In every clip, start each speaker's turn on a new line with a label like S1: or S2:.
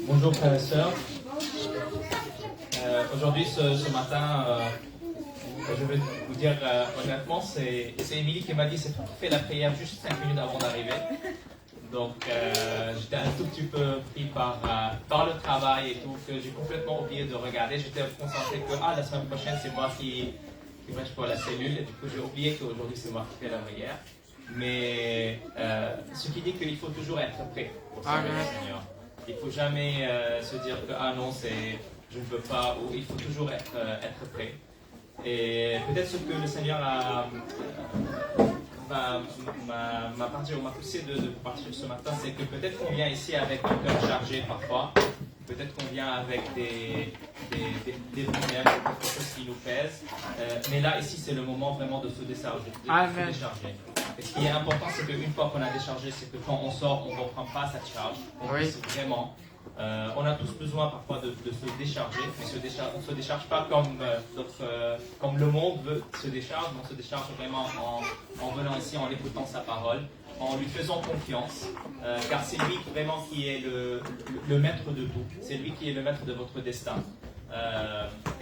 S1: Bonjour frères et sœurs. Aujourd'hui, ce matin, je vais vous dire honnêtement, c'est Émilie qui m'a dit c'est toi qui fais la prière juste 5 minutes avant d'arriver. Donc j'étais un tout petit peu pris par le travail et tout, que j'ai complètement oublié de regarder. J'étais concentré que la semaine prochaine c'est moi qui prêche pour la cellule, et du coup j'ai oublié qu'aujourd'hui c'est moi qui fais la prière. Mais ce qui dit qu'il faut toujours être prêt pour servir le Seigneur. Il ne faut jamais se dire que non, je ne peux pas, ou il faut toujours être prêt. Et peut-être ce que le Seigneur m'a parti ou m'a poussé de partir ce matin, c'est que peut-être qu'on vient ici avec un cœur chargé parfois, peut-être qu'on vient avec des problèmes, quelque chose qui nous pèse, mais là ici c'est le moment vraiment de se décharger. Et ce qui est important, c'est qu'une fois qu'on a déchargé, c'est que quand on sort, on ne reprend pas cette charge. Vraiment, on a tous besoin parfois de se décharger, mais on ne se décharge pas comme le monde veut se décharge, mais on se décharge vraiment en venant ici, en écoutant sa parole, en lui faisant confiance, car c'est lui vraiment qui est le maître de tout, c'est lui qui est le maître de votre destin.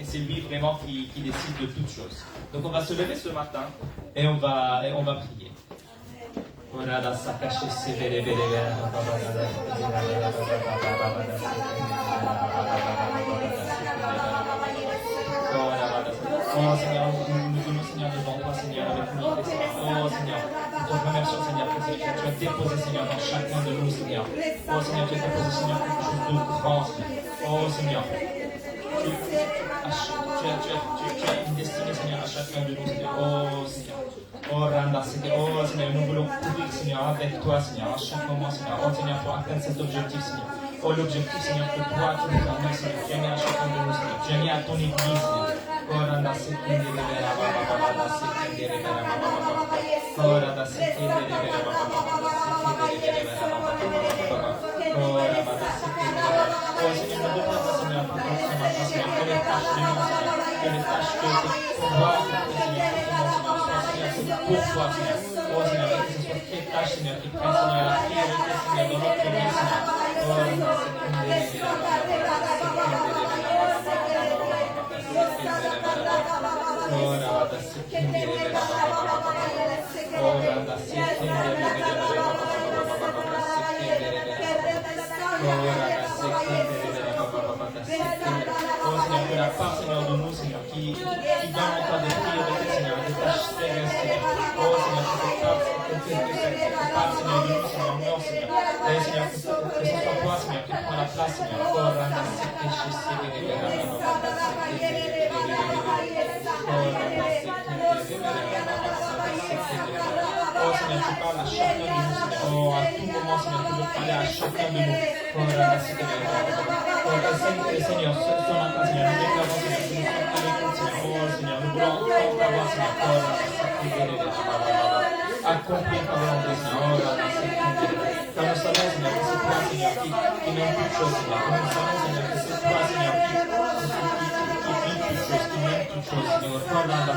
S1: Et c'est lui vraiment qui décide de toutes choses. Donc on va se lever ce matin et on va prier. Oh Seigneur, nous venons Seigneur devant toi Seigneur avec humilité Seigneur. Oh Seigneur, nous te remercions Seigneur que tu as déposé Seigneur dans chacun de nous Seigneur. Oh Seigneur, tu as déposé Seigneur quelque chose de grand Seigneur. Oh Seigneur, tu as une destinée Seigneur à chacun de nous Seigneur. Oh Seigneur. Oh Randa Seigneur, oh Seigneur, nous voulons courir Seigneur avec toi Seigneur à chaque moment Seigneur. Oh Seigneur, pour atteindre cet objectif Seigneur. Oh l'objectif Seigneur que toi tu nous as mis Seigneur. Tu as mis à chacun de nous Seigneur. Tu as mis à ton église Seigneur. Oh Randa Seigneur, oh Randa Seigneur, oh Seigneur, ne demande pas Seigneur par contre ce matin Seigneur que les tâches de nous Seigneur, que les tâches que tu dois Seigneur pour toi Seigneur. Oh Seigneur, que ce soit tes tâches Seigneur qui prennent Seigneur la priorité Seigneur dans notre vie Seigneur. Oh Randa Oh Seigneur, que la part Seigneur de nous Seigneur qui donne encore des priorités Seigneur, des tâches sérieuses Seigneur. Oh Seigneur, que cette part Seigneur de nous Seigneur, non Seigneur. Et Seigneur, que ce soit toi Seigneur qui prend la place Seigneur. Oh Randa Oh Seigneur, tu parles à chacun de nous Seigneur. Oh à tout moment Seigneur, tu veux parler à chacun de nous. Oh Randa et Seigneur, ce matin Seigneur, nous déclarons Seigneur que nous sommes à l'écoute Seigneur. Oh Seigneur, nous voulons encore t'avoir Seigneur. Oh Randa accomplir ta volonté Seigneur. Oh Randa car nous savons Seigneur que c'est toi Seigneur qui mène toutes choses Seigneur. Car nous savons Seigneur que c'est toi Seigneur qui vit toutes choses, qui mène toutes choses Seigneur. Oh Randa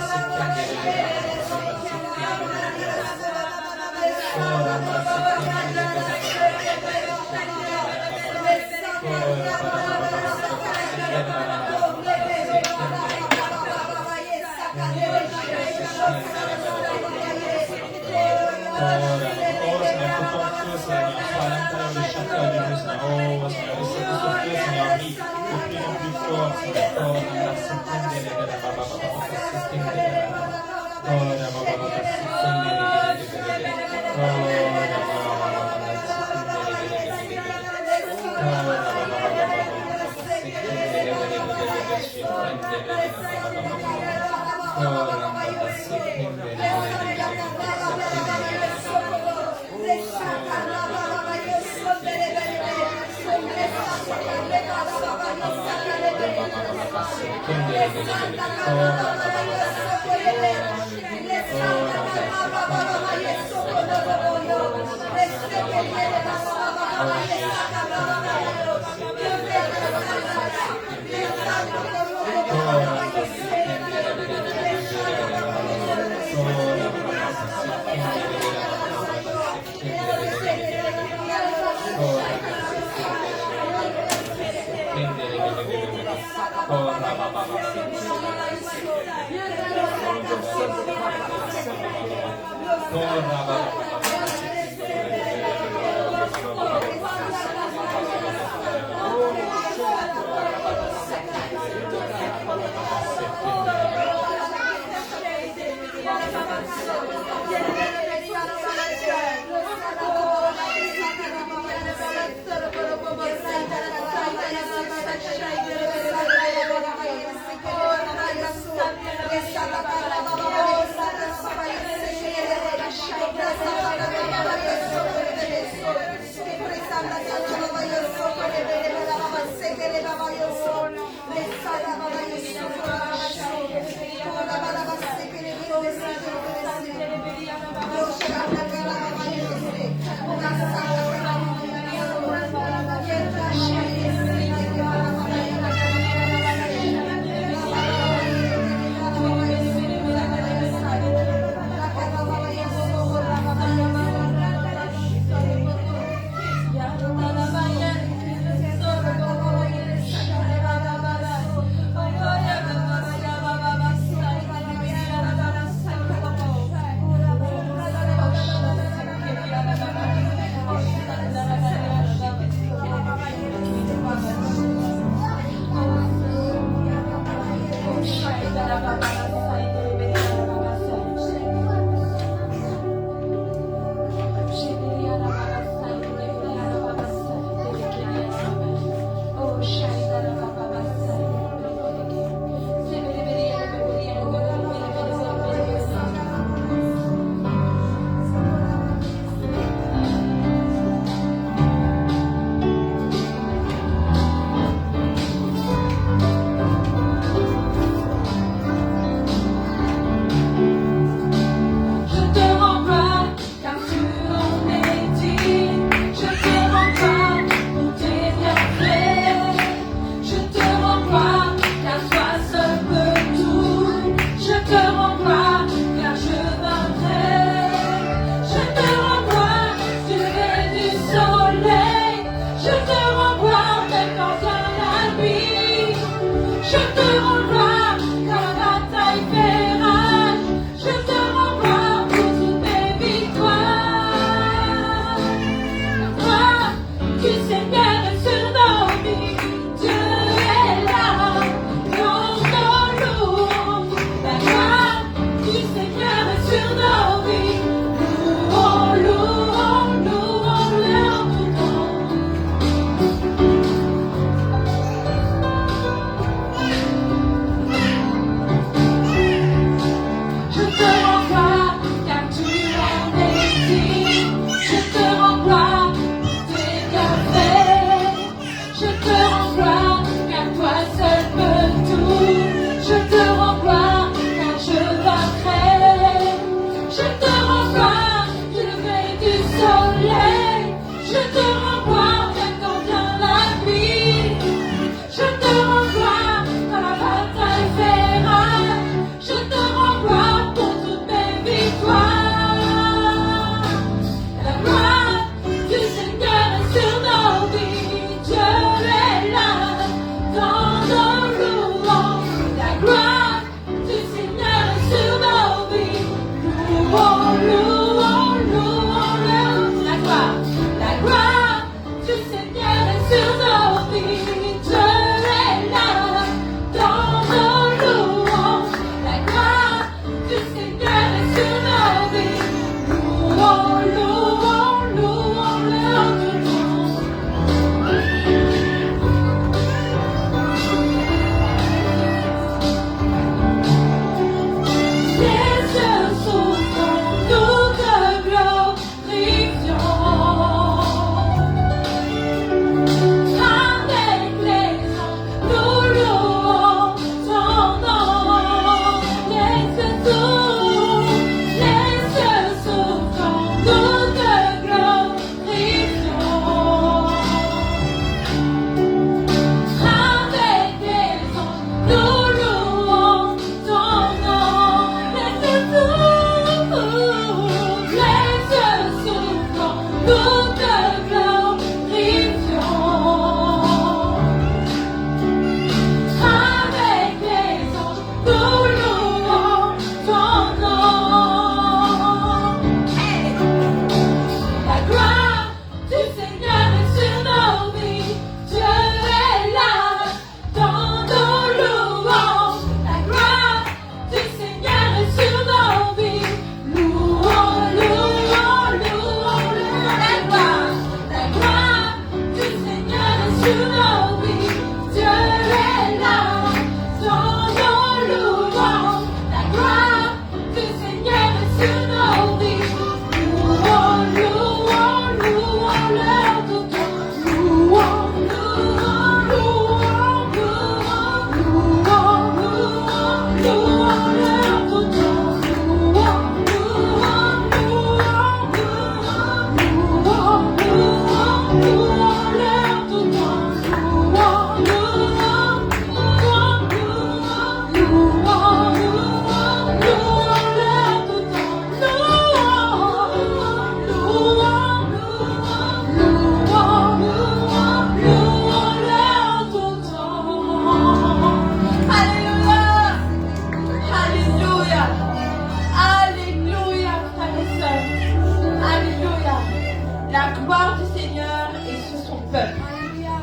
S2: Gracias.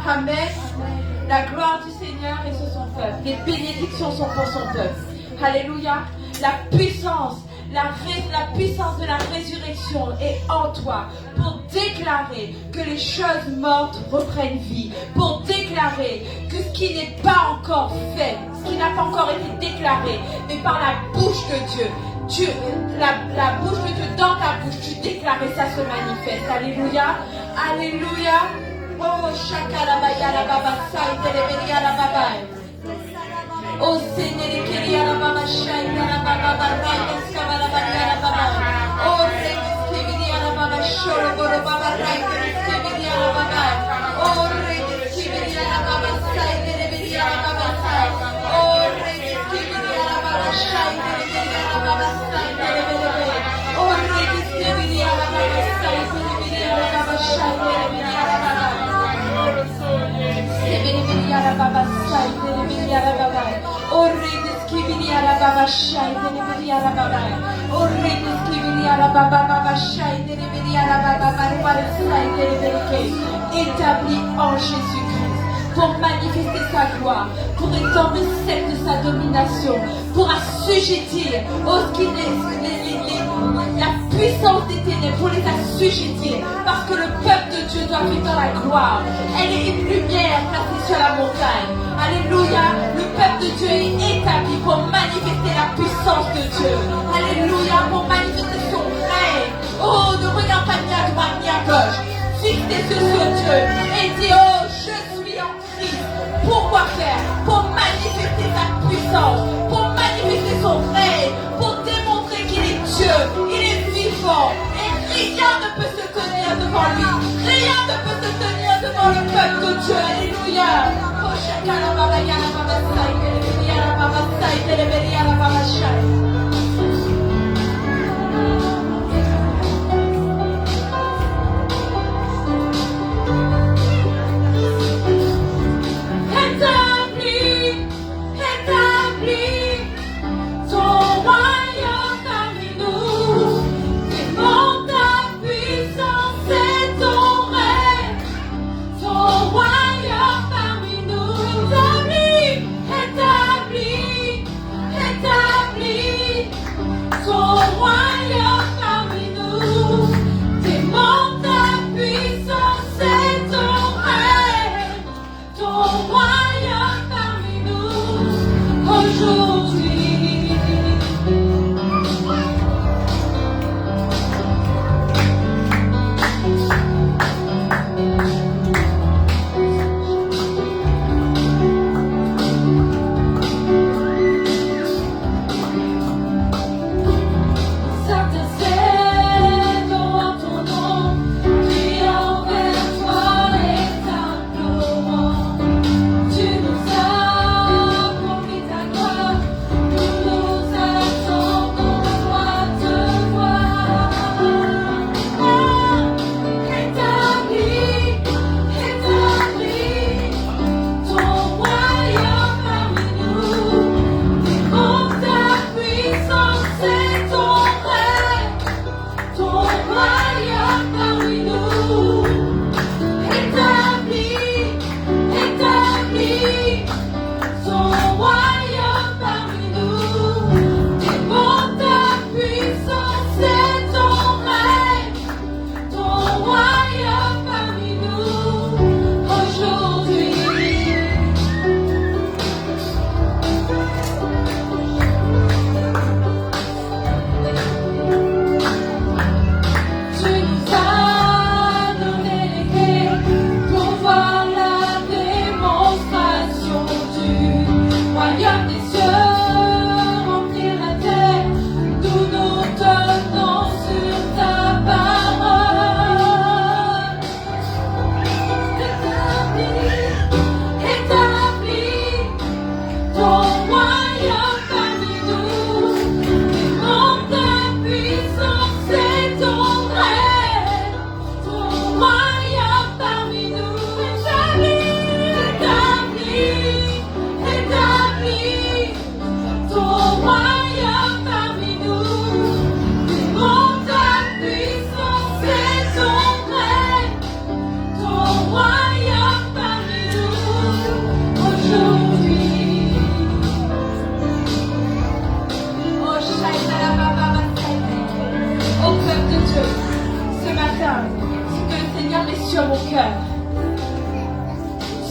S2: Amen. La gloire du Seigneur est sur son peuple. Les bénédictions sont pour son peuple. Alléluia. La puissance, la puissance de la résurrection est en toi pour déclarer que les choses mortes reprennent vie, pour déclarer que ce qui n'est pas encore fait, ce qui n'a pas encore été déclaré, mais par la bouche de Dieu, la bouche de Dieu, dans ta bouche, tu déclares et ça se manifeste. Alléluia. Alléluia. Oh, Shakalabaya la baba, Saïtereberia la baba. Oh Seigneur, Kéria la baba, Shaïta la baba, Raïta Skabalabaria la baba. Oh Rekiskiviria la baba, Shoroboro baba, Raïta Skiviria la baba. Oh Rekiskiviria la baba, Saïtereberia la baba. Oh Rekiskiviria la baba, Shaïtereberia la baba, Saïtereberia. Oh Rekiskiviria la baba, Saïtereberia la baba, Shaïtereberia la baba. Sebereberia la baba, Saïtereberia la baba. Oh Rekiskiviria la baba, Shaïtereberia la baba. Oh Rekiskiviria la baba, baba, Shaïtereberia la baba, baba, Saïtereberia. Établi en Jésus-Christ pour manifester sa gloire, pour étendre celle de sa domination, pour assujettir ce qui la puissance des ténèbres, pour les assujettir, parce que le peuple de Dieu doit vivre dans la gloire. Elle est une lumière placée sur la montagne. Alléluia. Le peuple de Dieu est établi pour manifester la puissance de Dieu. Alléluia. Pour manifester son règne. Oh, ne regarde pas ni à droite ni à gauche. Fixe tes yeux sur Dieu et dis, oh, je suis en Christ. Pourquoi faire? Pour manifester sa puissance, pour manifester son règne, pour démontrer qu'il est Dieu, il est vivant et rien ne peut se tenir devant lui. Rien ne peut se tenir devant le peuple de Dieu. Alléluia. Oh, chacun la baba, ya la baba, saïte, la baba, saïte, la baba, chai. Établi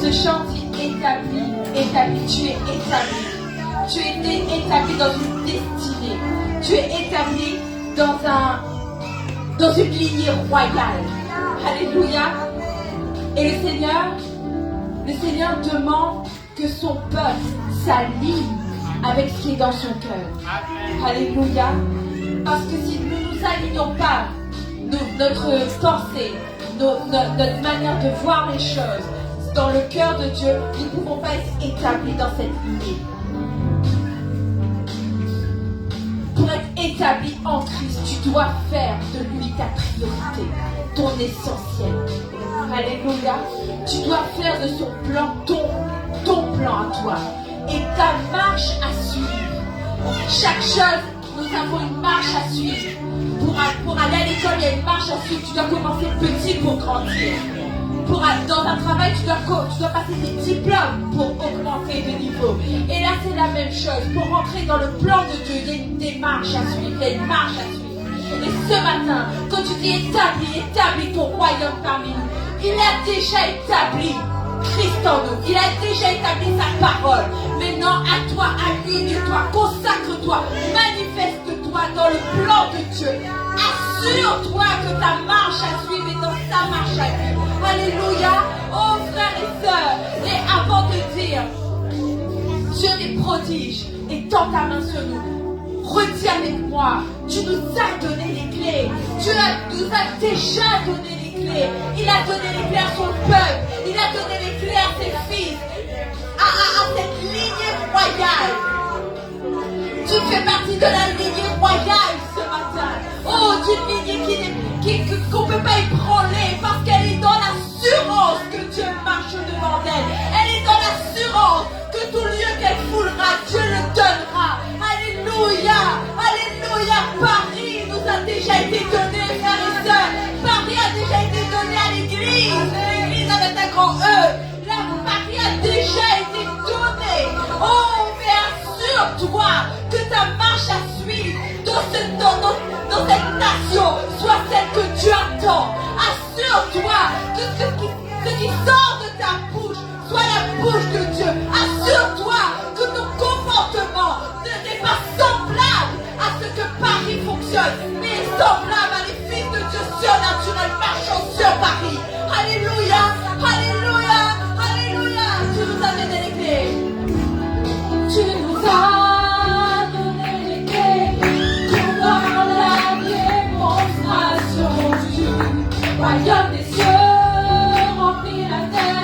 S2: Ce chant dit établi, établi, tu es établi. Tu es établi dans une destinée. Tu es établi dans une lignée royale. Alléluia. Et le Seigneur demande que son peuple s'aligne avec ce qui est dans son cœur. Alléluia. Parce que si nous ne nous alignons pas, notre pensée, notre manière de voir les choses dans le cœur de Dieu, nous ne pouvons pas être établis dans cette lignée. Pour être établi en Christ, tu dois faire de lui ta priorité, ton essentiel. Alléluia. Tu dois faire de son plan ton plan à toi. Et ta marche à suivre. Chaque chose, nous avons une marche à suivre. Pour aller à l'école, il y a une marche à suivre. Tu dois commencer petit pour grandir. Dans un travail, tu dois passer des diplômes pour augmenter de niveau. Et là, c'est la même chose. Pour rentrer dans le plan de Dieu, il y a des marches à suivre. Il y a une marche à suivre. Et ce matin, quand tu dis établis ton royaume parmi nous, il a déjà établi Christ en nous. Il a déjà établi sa parole. Maintenant, à toi, aligne-toi, consacre-toi, manifeste-toi dans le plan de Dieu. Assure-toi que ta marche à suivre est dans sa marche à lui. Alléluia. Oh frères et sœurs, et avant de dire, Dieu des prodiges, et tends ta main sur nous. Redis avec moi, tu nous as donné les clés. Dieu nous a déjà donné les clés. Il a donné les clés à son peuple. Il a donné les clés à ses fils. À cette lignée royale. Tu fais partie de la lignée royale ce matin. Oh, d'une lignée qu'on ne peut pas ébranler parce qu'elle est dans l'assurance que Dieu marche devant elle. Elle est dans l'assurance que tout lieu qu'elle foulera, Dieu le donnera. Alléluia, alléluia. Paris nous a déjà été donné, frères et sœurs. Paris a déjà été donné à l'église. L'église avec un grand E. Paris a déjà été donné. Oh, mais assure-toi que ta marche à suivre dans cette nation soit celle que Dieu attend. Assure-toi que ce qui sort de ta bouche soit la bouche de Dieu. Assure-toi que ton comportement n'est pas semblable à ce que Paris fonctionne, mais semblable à les fils de Dieu surnaturels marchant sur Paris. Alléluia, alléluia, alléluia. Tu nous as donné les clés. Tu nous as donné les clés pour voir la démonstration du royaume des cieux remplit la terre.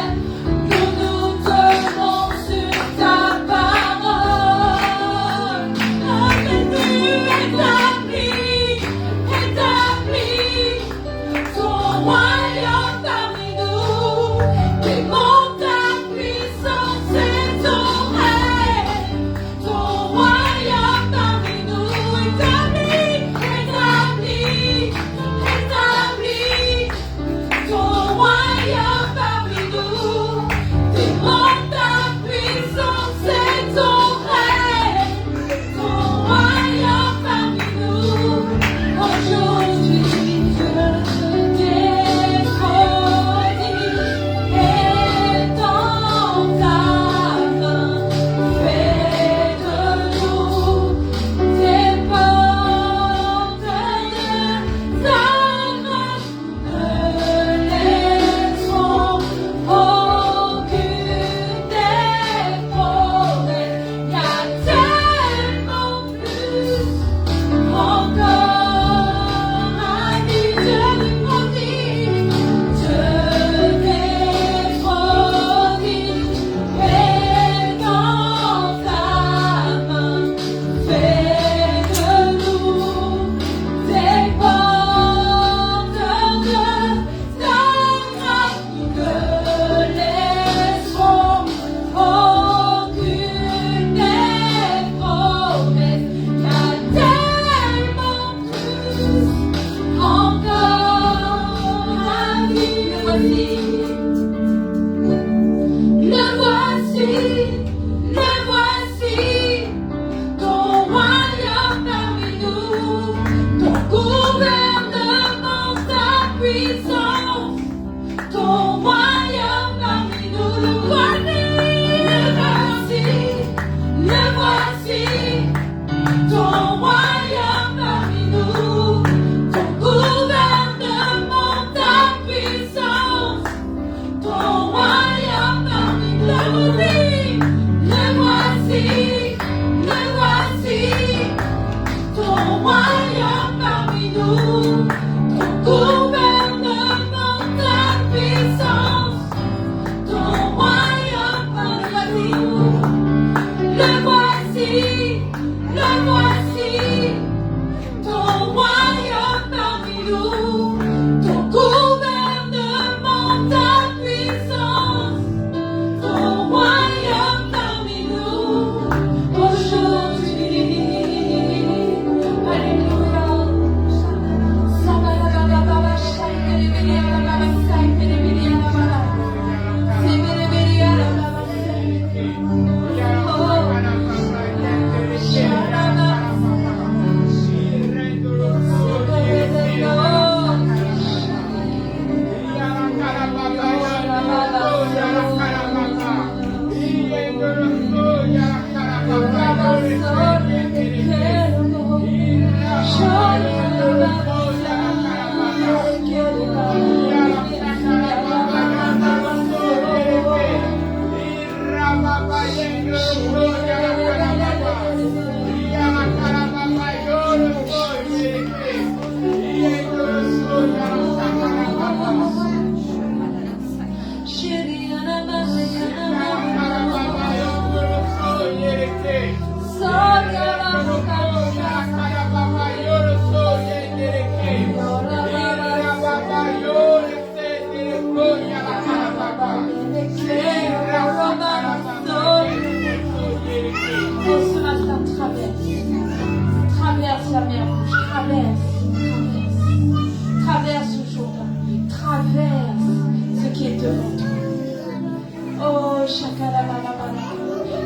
S2: Oh, Shakalabala.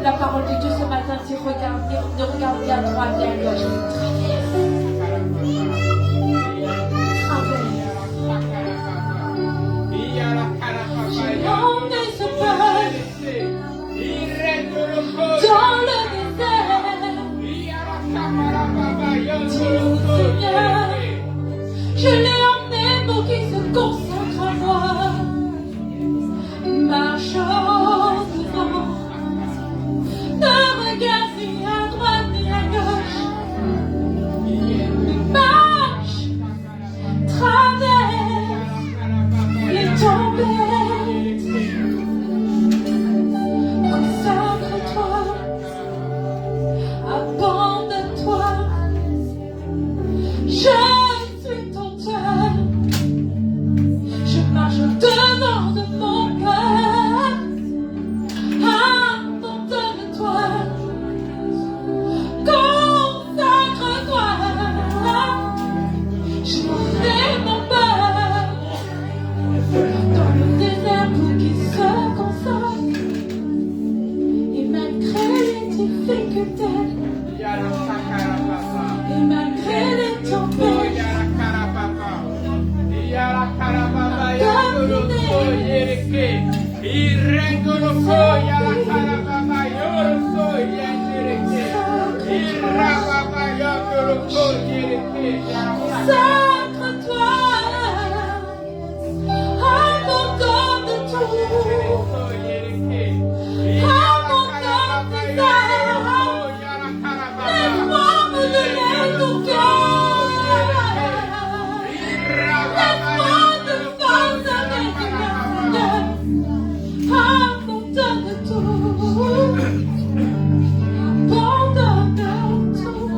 S2: La parole de Dieu ce matin dit regarde, ne regarde ni à droite ni à gauche, mais traverse. J'ai emmené ce peuple dans le désert. Dis Seigneur, je l'ai emmené pour qu'il se consacre à moi. Marchons devant, ne regarde ni à droite ni à gauche, mais marche, traverse les tempêtes. Consacre-toi, abandonne-toi. Je suis ton Dieu. Je marche devant de mon peuple. Abandonne-toi. Consacre-toi. Je fais mon peuple dans le désert pour qu'il se consacre. Et malgré les difficultés, et malgré les tempêtes, consacre-toi, abandonne tout, abandonne tes âmes, laisse-moi me donner ton cœur, laisse-moi te face avec Seigneur, abandonne tout, abandonne tout.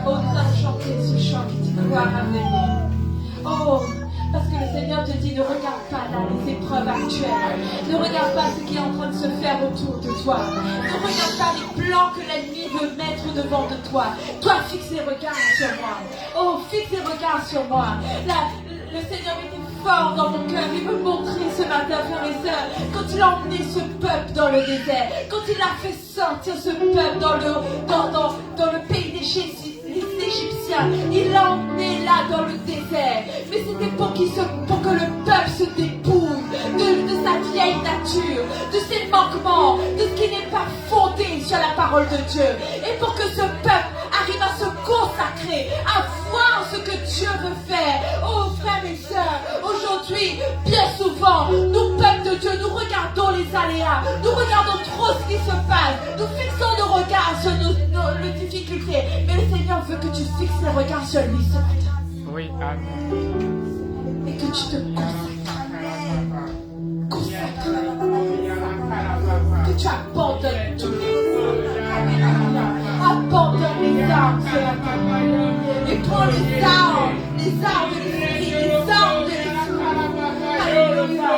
S2: Oh, nous allons chanter ce chant qui dit gloire à venir. Oh, parce que le Seigneur te dit ne regarde pas là les épreuves actuelles. Ne regarde pas ce qui est en train de se faire autour de toi. Ne regarde pas les plans que l'ennemi veut mettre devant de toi. Toi, fixe les regards sur moi. Oh, fixe les regards sur moi. Là, le Seigneur était fort dans mon cœur. Il veut montrer ce matin, frères et sœurs, quand il a emmené ce peuple dans le désert, quand il a fait sortir ce peuple dans le pays des Égyptiens, il l'a emmené là dans le désert. Mais c'était pour que le peuple se dépouille de sa vieille nature, de ses manquements, de ce qui n'est pas fondé sur la parole de Dieu. Et pour que ce peuple arrive à se consacrer, à voir ce que Dieu veut faire. Oh frères et sœurs, aujourd'hui, bien souvent, nous, peuple de Dieu, nous regardons les aléas, nous regardons trop ce qui se passe, nous fixons nos regards sur nos difficultés. Mais le Seigneur veut que tu fixes les regards sur lui ce matin.
S3: Oui, amen.
S2: Et que tu te consacres. Que tu abandonnes tout. Abandonne les armes ce matin. Et prends les armes de l'esprit, les armes de l'esprit. Alléluia,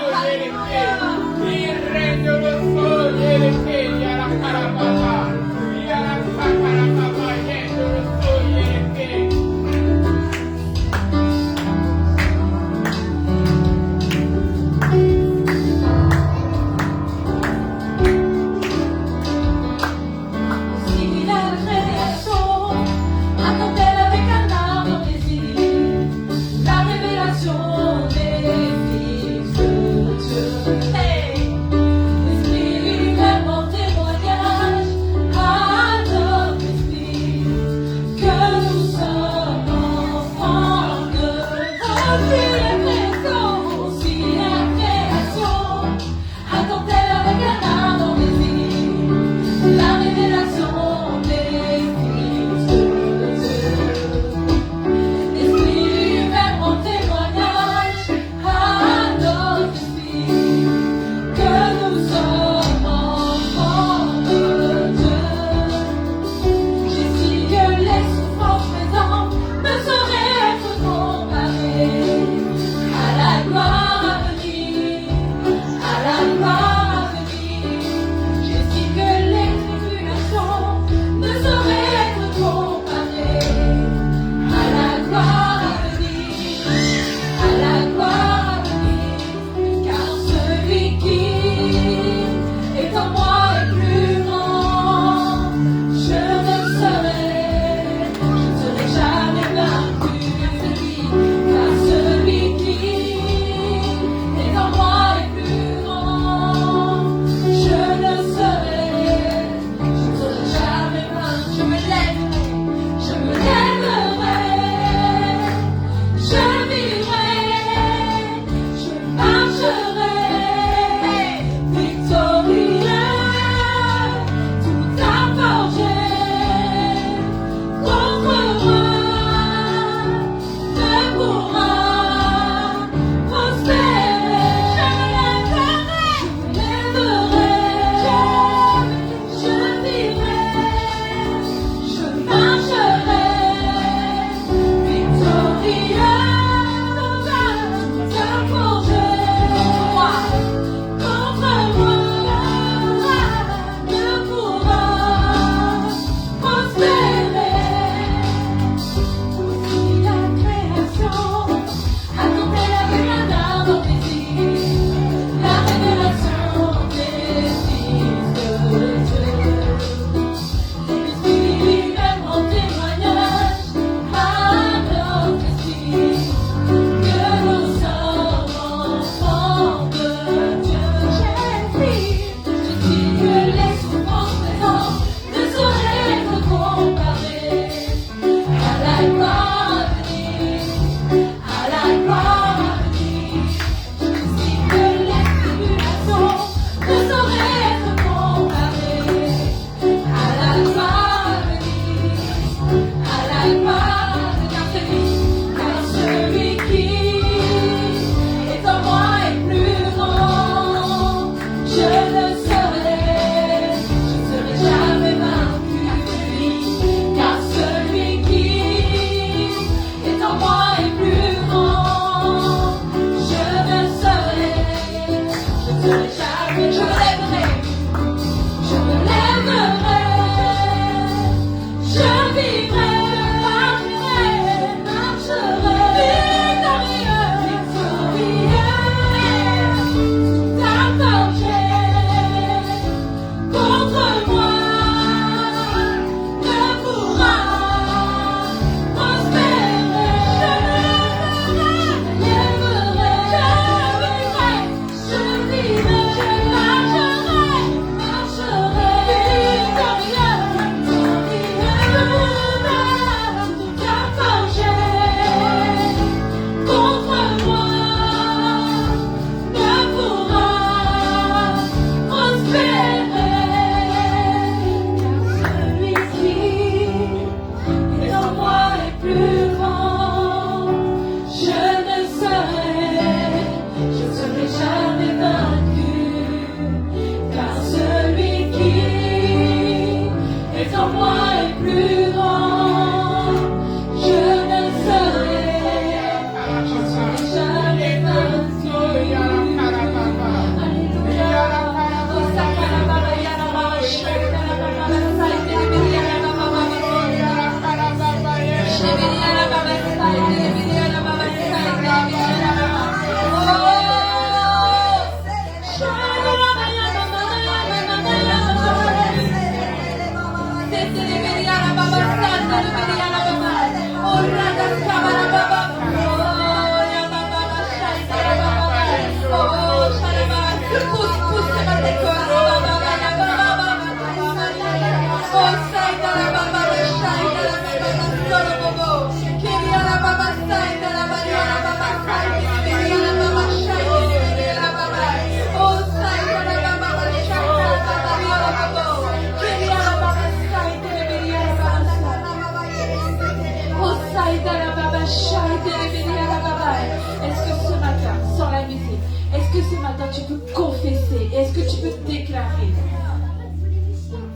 S2: Est-ce que ce matin, sans la musique, est-ce que ce matin tu peux confesser, est-ce que tu peux déclarer,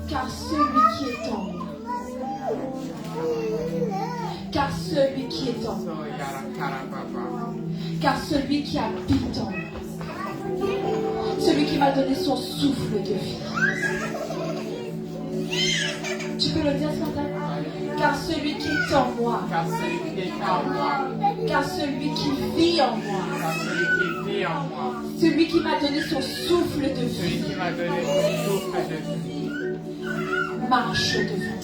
S2: car celui qui est en moi, car celui qui est en moi, car celui qui habite en moi, celui qui m'a donné son souffle de vie. Tu peux le dire ce matin? Car celui qui est en moi, car celui qui vit en moi, celui qui m'a donné son souffle de vie, marche devant moi.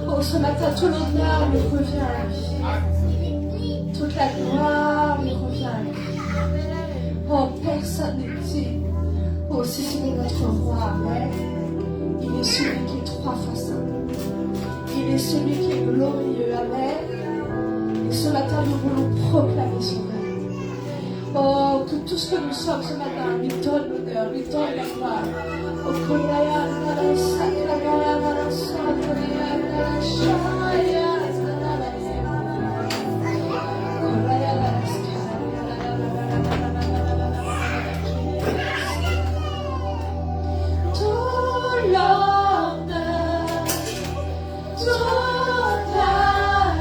S2: Oh, ce matin, tout l'honneur lui revient à lui. Toute la gloire lui revient à lui. Oh, personne n'est dit. Oh, si c'est notre roi, Amen. Il est celui qui est 3 fois saint. Il est celui qui est glorieux, Amen. Et ce matin, nous voulons proclamer son nom. Oh, que tout ce que nous sommes ce matin, lui donne l'honneur, lui donne la gloire. Oh, Koraya, Nara, Sakraya, Nara, Sakraya, Nara, Shaya, Nara, Koraya, Nara, Sakraya. Tout l'honneur, toute la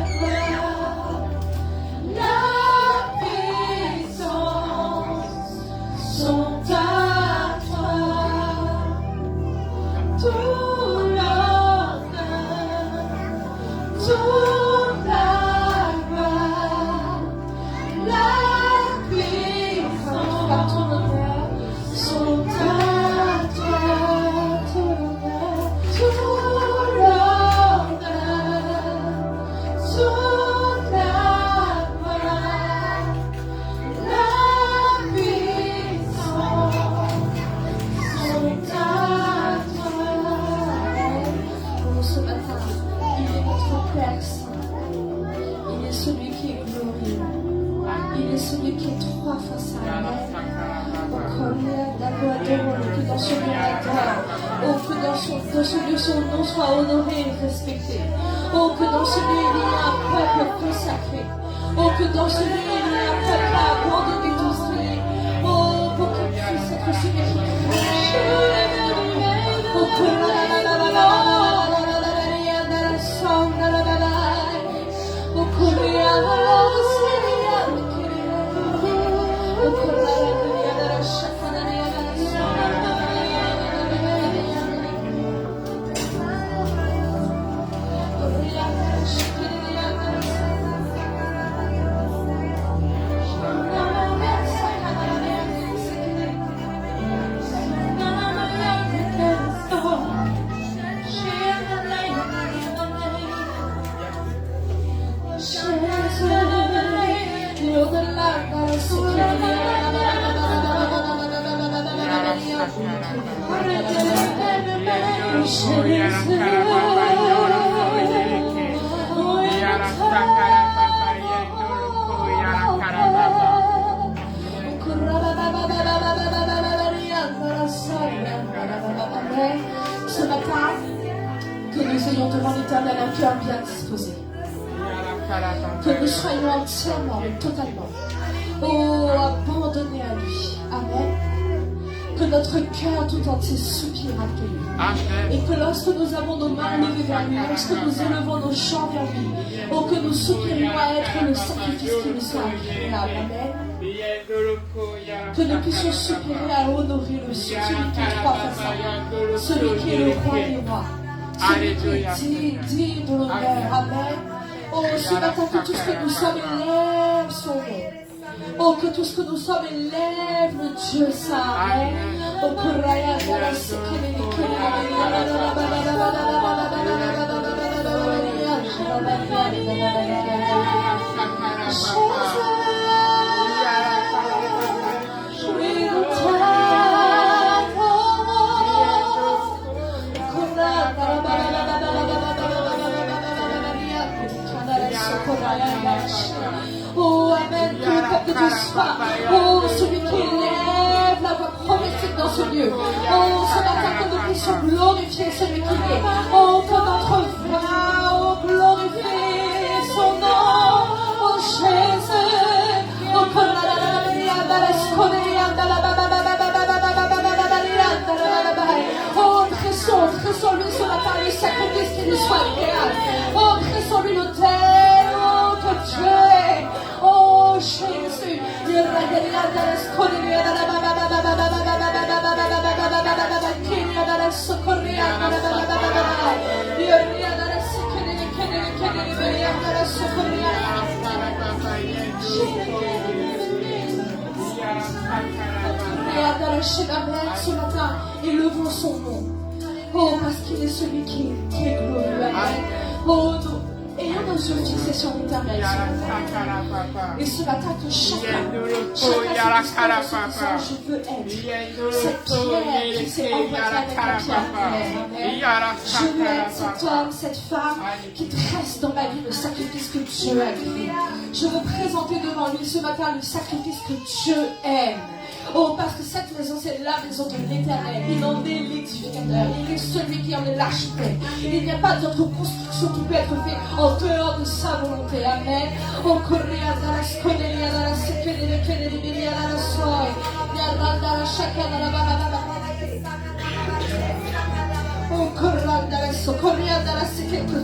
S2: gloire, la puissance sont à toi. Tout l'honneur, toute la gloire, la puissance, par ton honneur, sont à toi. Tout l'honneur, toute la gloire, la puissance sont à toi. Oh, ce matin, il est notre Père Saint. Il est celui qui est glorieux. Il est celui qui est 3 fois saint. Oh, que dans ce lieu on adore. Oh, que dans ce lieu son nom soit honoré et respecté. Oh, que dans ce lieu il y ait un peuple consacré. Oh, que dans ce lieu il y ait un peuple à abandonner tout cela. Oh, pour qu'il puisse être celui qui oh, que ce matin, que nous ayons devant l'Éternel un cœur bien disposé. Que nous soyons entièrement, totalement, abandonnés à lui. Amen. Que notre cœur tout entier soupire après lui. Amen. Et que lorsque nous avons nos mains levées vers lui, lorsque nous élevons nos chants vers lui, que nous soupirions à être le sacrifice qui nous soit agréable. Amen. Que nous puissions soupirer à honorer celui qui est 3 fois saint, celui qui est le roi des rois, celui qui est digne de l'honneur. Amen. Oh, ce matin, que tout ce que nous sommes élève son nom. Oh, que tout ce que nous sommes élève le Dieu saint. Amen. Oh, que Raya Dara Sekele oh, Amen, que le peuple de Dieu soit, oh, celui qui élève la voix prophétique dans ce lieu. Oh, ce matin, que nous puissions glorifier celui qui est. Oh, que notre voix, oh, glorifie son nom. Oh, Jésus. Oh, que oh, tressons-lui ce matin le sacrifice qui lui soit agréable. Oh, tressons-lui l'autel. Oh, que Dieu est. Oh, Jésus. Amen ce matin et levons son nom. Oh, parce qu'il est celui qui est glorieux. Amen. Oh, nous ayons nos yeux fixés sur l'éternel. Et ce matin, que chacun je veux être cette pierre qui s'est emboîtée avec la pierre. Amen. Je veux être cet homme, cette femme qui tresse dans ma vie le sacrifice que Dieu a créé. Je veux présenter devant lui ce matin le sacrifice que Dieu aime. Oh, parce que cette maison, c'est la maison de l'Éternel. Il en est l'édificateur. Il est celui qui en est l'architecte. Il n'y a pas d'autre construction qui peut être faite en dehors de sa volonté. Amen. Oh, que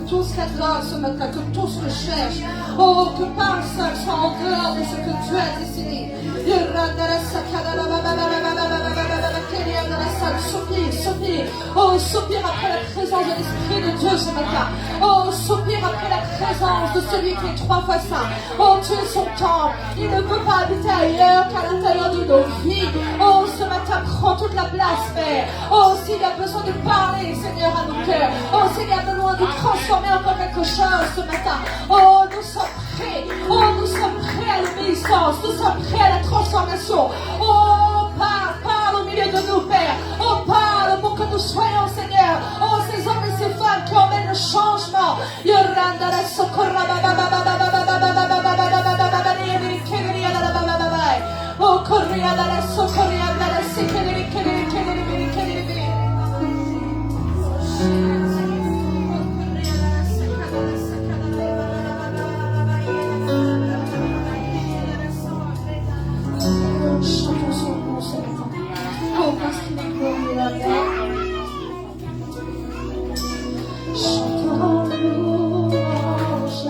S2: tous l'adorent ce matin, que tous le cherchent. Oh, que personne soit en dehors de ce que Dieu a décidé. Soupire. Oh, soupire après la présence de l'Esprit de Dieu ce matin. Oh, soupire après la présence de celui qui est 3 fois saint. Oh, tu es son temple. Il ne peut pas habiter ailleurs qu'à l'intérieur de nos vies. Oh, ce matin, prends toute la place, Père. Oh, s'il y a besoin de parler, Seigneur, à nos cœurs. Oh, s'il y a besoin de transformer encore quelque chose ce matin. Oh, nous sommes prêts. Oh, nous sommes prêts à l'obéissance. Nous sommes prêts à la transformation. Oh, parle au milieu de nous, Père. Oh, parle pour que nous soyons, Seigneur. Oh, ces hommes et ces femmes qui emmènent le changement. Oh, chantons son nom ce matin. Oh, parce qu'il est glorieux, amen. Chantons louange à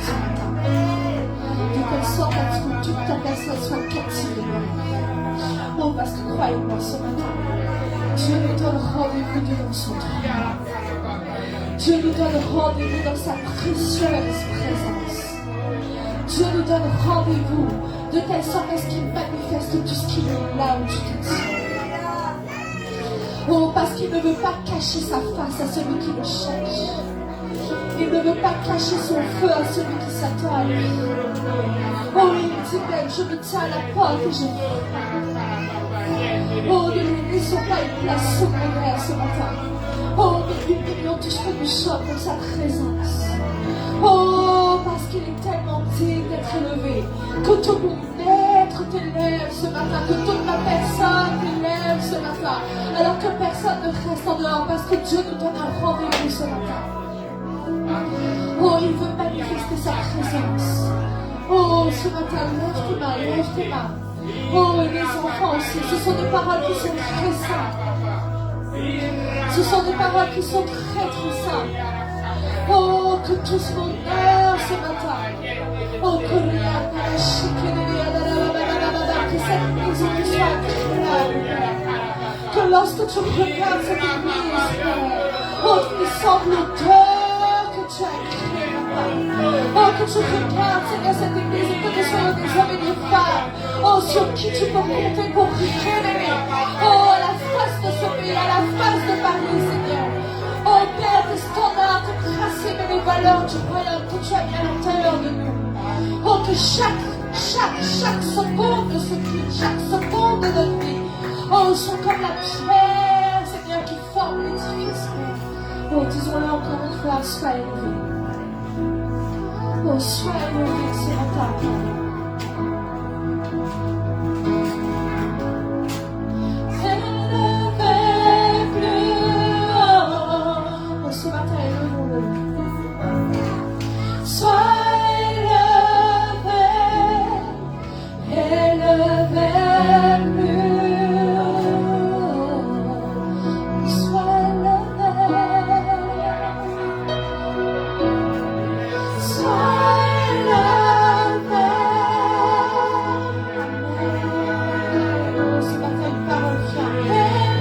S2: ce matin. De telle sorte à ce que toute ta personne soit captivée. Oh, parce que croyez-moi ce matin, Dieu nous donne rendez-vous devant son trône. Dieu nous donne rendez-vous dans sa précieuse présence. Dieu nous donne rendez-vous de telle sorte à ce qu'il manifeste tout ce qu'il est là où tu te tiens. Oh, parce qu'il ne veut pas cacher sa face à celui qui le cherche. Il ne veut pas cacher son feu à celui qui s'attend à lui. Oh, il dit même, je me tiens à la porte et je oh, ne lui laissons pas une place secondaire ce matin. Oh, ne lui prions tout ce que nous sommes dans sa présence. Oh, parce qu'il est tellement digne d'être élevé. Que tout mon être t'élève ce matin. Que toute ma personne t'élève ce matin. Alors que personne ne reste en dehors. Parce que Dieu nous donne un rendez-vous ce matin. Oh, il veut manifester sa présence. Oh, ce matin, lève tes mains, lève tes mains. Oh, et les enfants aussi. Ce sont des paroles qui sont très simples. Ce sont des paroles qui sont très très simples. Oh, que tous mon œuvre ce matin. Oh, que cette maison qui soit agréable. Que lorsque tu regardes cette église, oh, il semble l'odeur que tu as créée, oh, que tu regardes, Seigneur, cette église et que ce soit des hommes et des femmes, oh, sur qui tu peux compter pour révéler, oh, à la face de ce pays, à la face de Paris, Seigneur. Oh, Père, des standards, tes principes et les valeurs du royaume que tu as mis à l'intérieur de nous. Oh, que chaque seconde de ce culte, chaque seconde de notre vie, oh, sont comme la pierre, Seigneur, qui forme l'édifice. Oh, disons-le encore une fois, sois élevé. Oh, sois élevé ce matin, Père. Ce matin, élevons-le. Sois élevé, élevé plus haut. Sois élevé, sois élevé. Ce matin, une parole vient.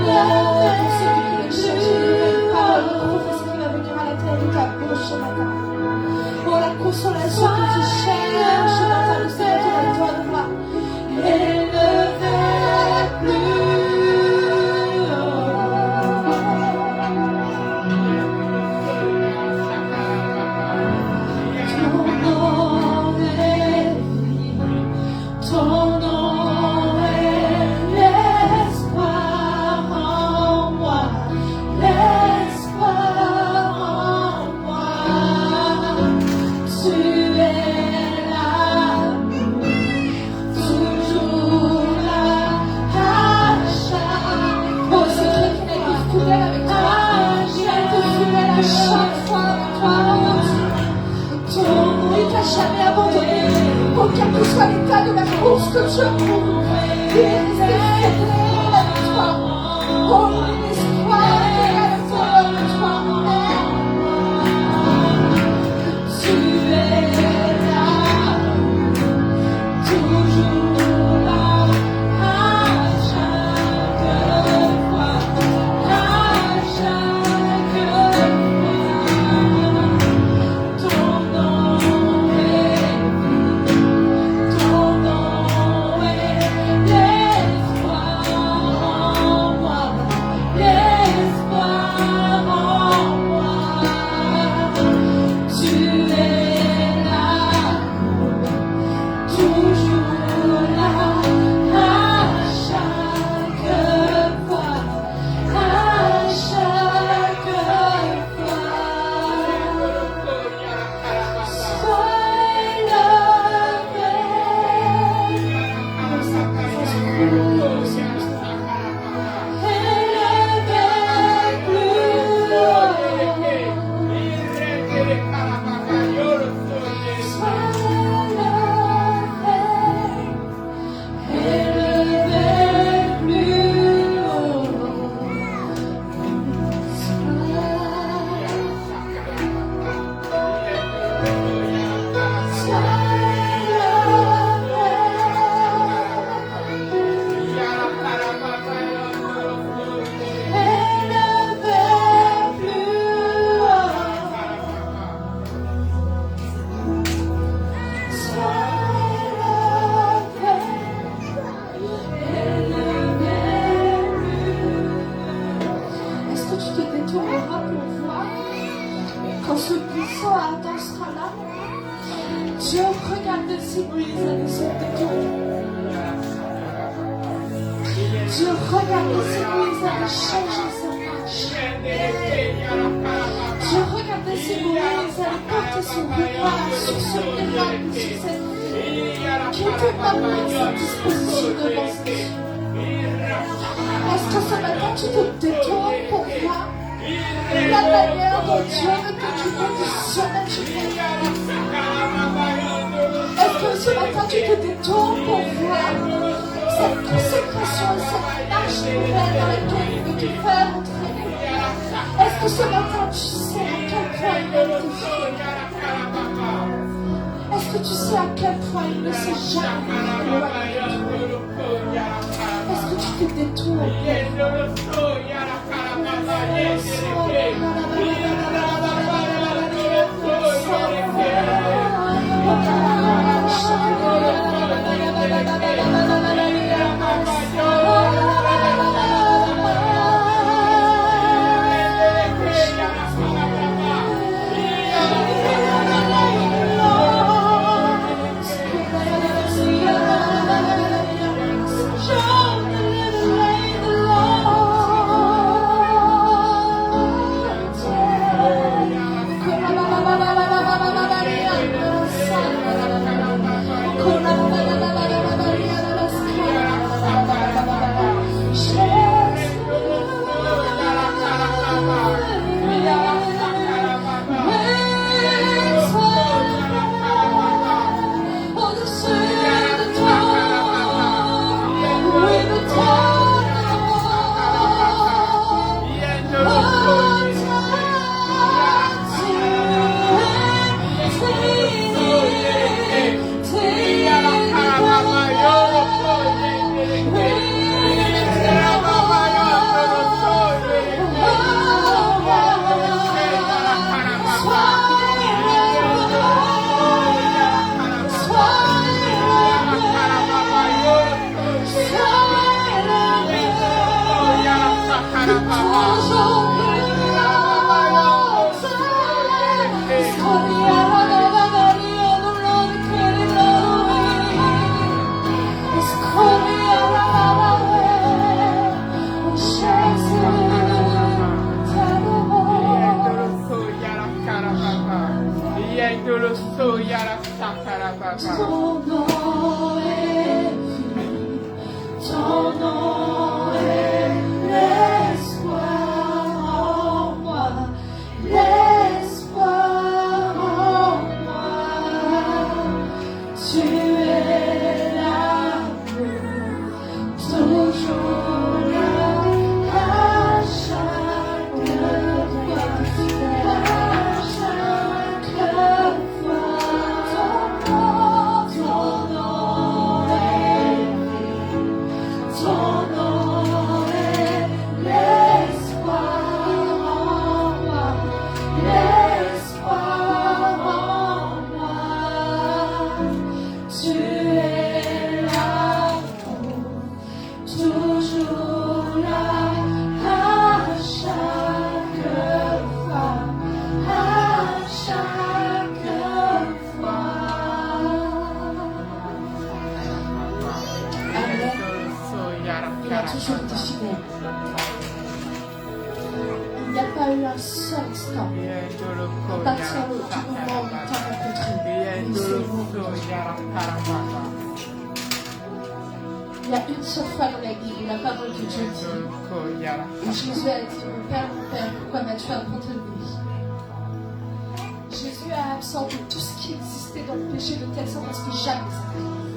S2: Oh, pour celui qui le cherche, une parole, une prophétie qui va venir à l'intérieur de ta bouche ce matin. Oh, la consolation que tu cherches ce matin, le Seigneur te la donnera. Élevé plus haut. Ton nom est vie, ton nom est l'espoir en moi, l'espoir en moi. Tu es l'amour, toujours là à chaque. Oh, c'est Dieu qui a été fidèle avec toi. Il a été fidèle à chaque fois avec toi, mon Dieu. Il t'a jamais abandonné. Oh, quel que soit l'état de la course que tu as couru, il est resté fidèle avec toi. Oh, l'espoir est à l'intérieur de toi. Tu es là, toujours là, à chaque fois, à chaque fois. Ton nom est vie, ton nom est l'espoir en moi. regardes le ciel et ça descend de toi. Tu regardes le ciel et ça va changer sa marche. Tu regardes le ciel et ça va porter son regard sur ce miracle, sur cette vie qui était maintenant à sa disposition devant ses yeux. Est-ce que ce matin tu te détournes pour voir la manière dont Dieu veut t'occuper du surnaturel? Est-ce que ce matin tu te détournes pour voir cette consécration et cette marche nouvelle dans laquelle il veut te faire entrer? Est-ce que ce matin tu sais à quel point il aime tes filles? Est-ce que tu sais à quel point il ne s'est jamais éloigné de toi? Est-ce que tu te détournes? Il y a une seule fois dans la Bible, la parole de Dieu dit, où Jésus a dit, mon Père, pourquoi m'as-tu rencontré de vie? Jésus a absorbé tout ce qui existait dans le péché de telle sorte à ce que jamais ça n'arrive.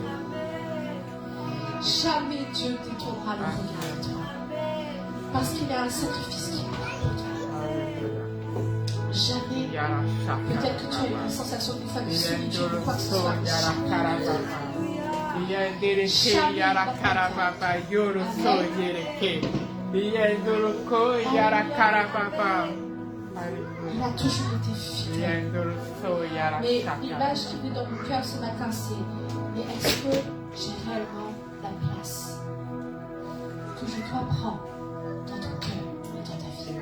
S2: Jamais Dieu détournera le regard de toi. Parce qu'il y a un sacrifice qui est pour toi. Jamais. Peut-être que tu as eu une sensation des fois de solitude ou quoi que ce soit. Il a toujours été fidèle. Mais l'image qui vient dans mon cœur ce matin, c'est mais est-ce que j'ai réellement la place que je dois prendre dans ton cœur et dans ta vie?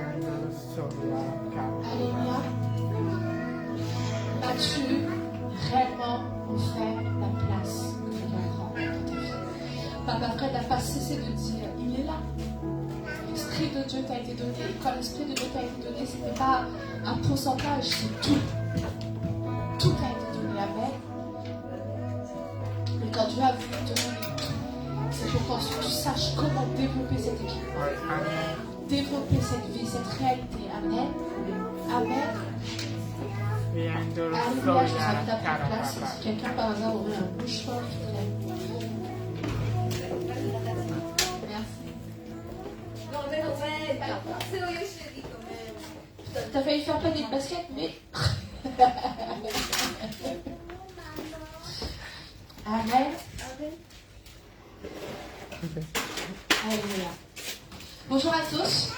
S2: Alléluia. As-tu réellement offert la place que tu dois prendre dans ta vie. Papa, Fred n'a pas cessé de dire, il est là. L'Esprit de Dieu t'a été donné. Et quand l'Esprit de Dieu t'a été donné, ce n'était pas un pourcentage, c'est tout. Tout a été donné. Amen. Et quand Dieu a voulu te donner tout, c'est pour qu'ensuite tu saches comment développer cet équipement. Développer cette vie, cette réalité. Amen. Amen. Alléluia, je vous invite à prendre place. Si quelqu'un par hasard aurait un mouchoir qui traîne. T'as failli faire panier de basket, mais... Amen. Alléluia. Bonjour à tous.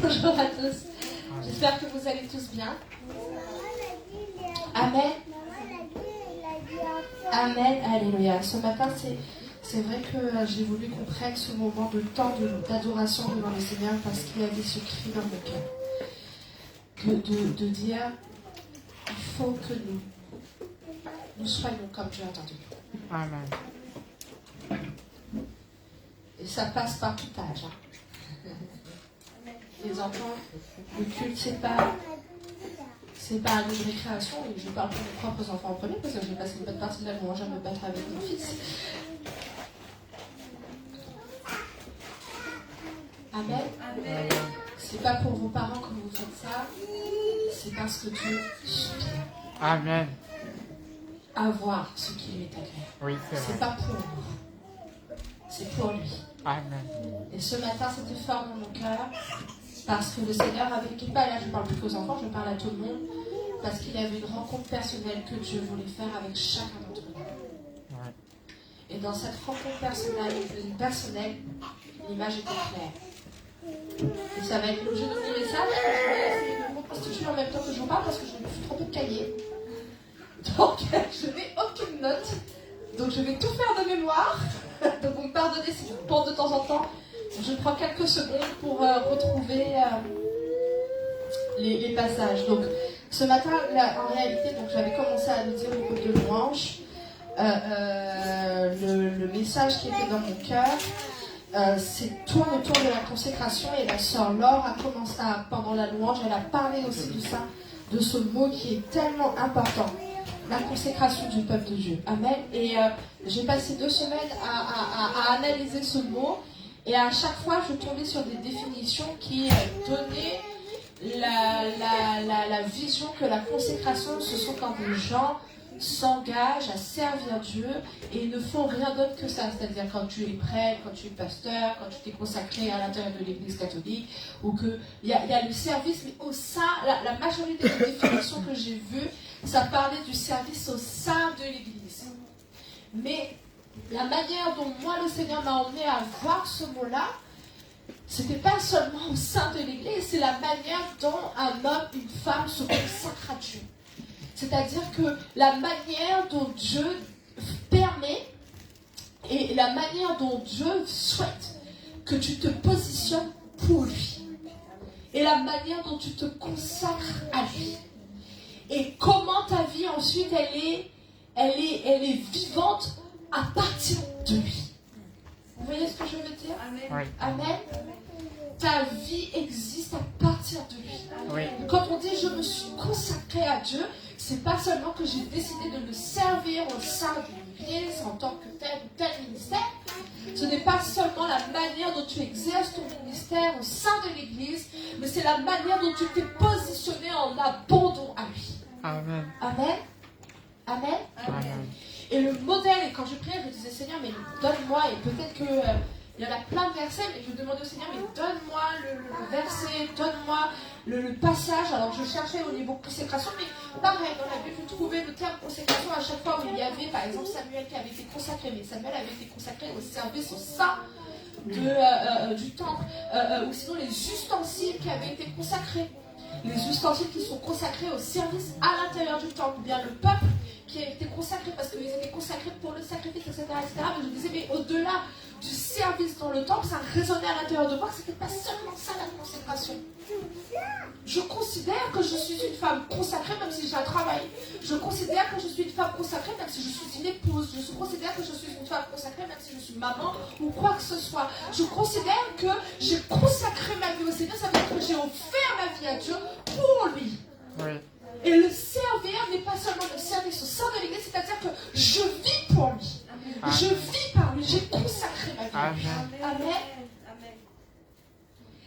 S2: Bonjour à tous. J'espère que vous allez tous bien. Amen. Amen. Alléluia. Ce matin, c'est vrai que j'ai voulu qu'on prenne ce moment de temps d'adoration devant le Seigneur parce qu'il y avait ce cri dans mon cœur. De dire, il faut que nous soyons comme Dieu a entendu.
S3: Amen.
S2: Et ça passe par tout âge. Hein. Les enfants, le culte, c'est pas une récréation, et je parle pour mes propres enfants en premier, parce que j'ai passé une bonne partie de la louange à me battre avec mon fils. Amen. Amen. C'est pas pour vos parents que vous faites ça, c'est parce que Dieu soutient.
S3: Amen.
S2: Avoir ce qui lui est agréable.
S3: Oui,
S2: c'est pas pour nous, c'est pour lui.
S3: Amen.
S2: Et ce matin, c'était fort dans mon cœur. Parce que le Seigneur avait dit pas là, je ne parle plus qu'aux enfants, je parle à tout le monde, parce qu'il y avait une rencontre personnelle que Dieu voulait faire avec chacun d'entre nous. Ouais. Et dans cette rencontre personnelle, l'image était claire. Et ça va être l'objet de mon message. Je vais essayer de me reconstituer en même temps que je vous parle parce que je me suis trompée de cahier. Donc, je n'ai aucune note. Donc, je vais tout faire de mémoire. Donc, vous me pardonnez si je vous pense de temps en temps. Je prends quelques secondes pour retrouver les passages. Donc, ce matin, là, en réalité, donc, j'avais commencé à le dire au groupe de louange. Le message qui était dans mon cœur, tourne autour de la consécration. Et la sœur Laure a commencé pendant la louange, elle a parlé aussi de ça, de ce mot qui est tellement important. La consécration du peuple de Dieu. Amen. Et j'ai passé 2 semaines à analyser ce mot. Et à chaque fois, je tombais sur des définitions qui donnaient la vision que la consécration, ce sont quand des gens s'engagent à servir Dieu et ne font rien d'autre que ça. C'est-à-dire quand tu es prêtre, quand tu es pasteur, quand tu t'es consacré à l'intérieur de l'Église catholique, ou qu'il y a le service, mais au sein, la majorité des définitions que j'ai vues, ça parlait du service au sein de l'Église. Mais la manière dont moi le Seigneur m'a emmené à voir ce mot-là, c'était pas seulement au sein de l'Église, c'est la manière dont un homme, une femme se consacre à Dieu. C'est-à-dire que la manière dont Dieu permet et la manière dont Dieu souhaite que tu te positionnes pour lui. Et la manière dont tu te consacres à lui. Et comment ta vie ensuite elle est vivante à partir de lui. Vous voyez ce que je veux dire? Amen.
S3: Oui.
S2: Amen. Ta vie existe à partir de lui.
S3: Oui.
S2: Quand on dit je me suis consacré à Dieu, c'est pas seulement que j'ai décidé de le servir au sein d'une église en tant que tel ou tel ministère. Ce n'est pas seulement la manière dont tu exerces ton ministère au sein de l'église, mais c'est la manière dont tu t'es positionné en abandon à lui.
S3: Amen.
S2: Amen. Amen.
S3: Amen.
S2: Et le modèle, et quand je priais, je disais Seigneur, mais donne-moi, et peut-être que il y en a plein de versets, mais je demandais au Seigneur, mais donne-moi le verset, donne-moi le passage. Alors je cherchais au niveau consécration, mais pareil, dans la Bible, je trouvais le terme consécration à chaque fois où il y avait, par exemple, Samuel qui avait été consacré, mais Samuel avait été consacré au service au sein du temple, ou sinon les ustensiles qui avaient été consacrés.
S3: les ustensiles qui sont consacrés au service à l'intérieur du temple, ou bien le peuple qui a été consacré parce qu'ils étaient consacrés pour le sacrifice, etc., etc. Mais je disais, mais au-delà du service dans le temple, ça résonnait à l'intérieur de moi que ce n'était pas seulement ça la consécration. Je considère que je suis une femme consacrée même si j'ai un travail. Je considère que je suis une femme consacrée même si je suis une épouse. Je considère que je suis une femme consacrée même si je suis maman ou quoi que ce soit. Je considère que j'ai consacré ma vie au Seigneur. Ça veut dire que j'ai offert ma vie à Dieu pour lui. Oui. Et le servir n'est pas seulement le service au sein de l'Église, c'est-à-dire que je vis pour lui. Amen. Je vis par lui. J'ai consacré ma vie. Amen. Amen.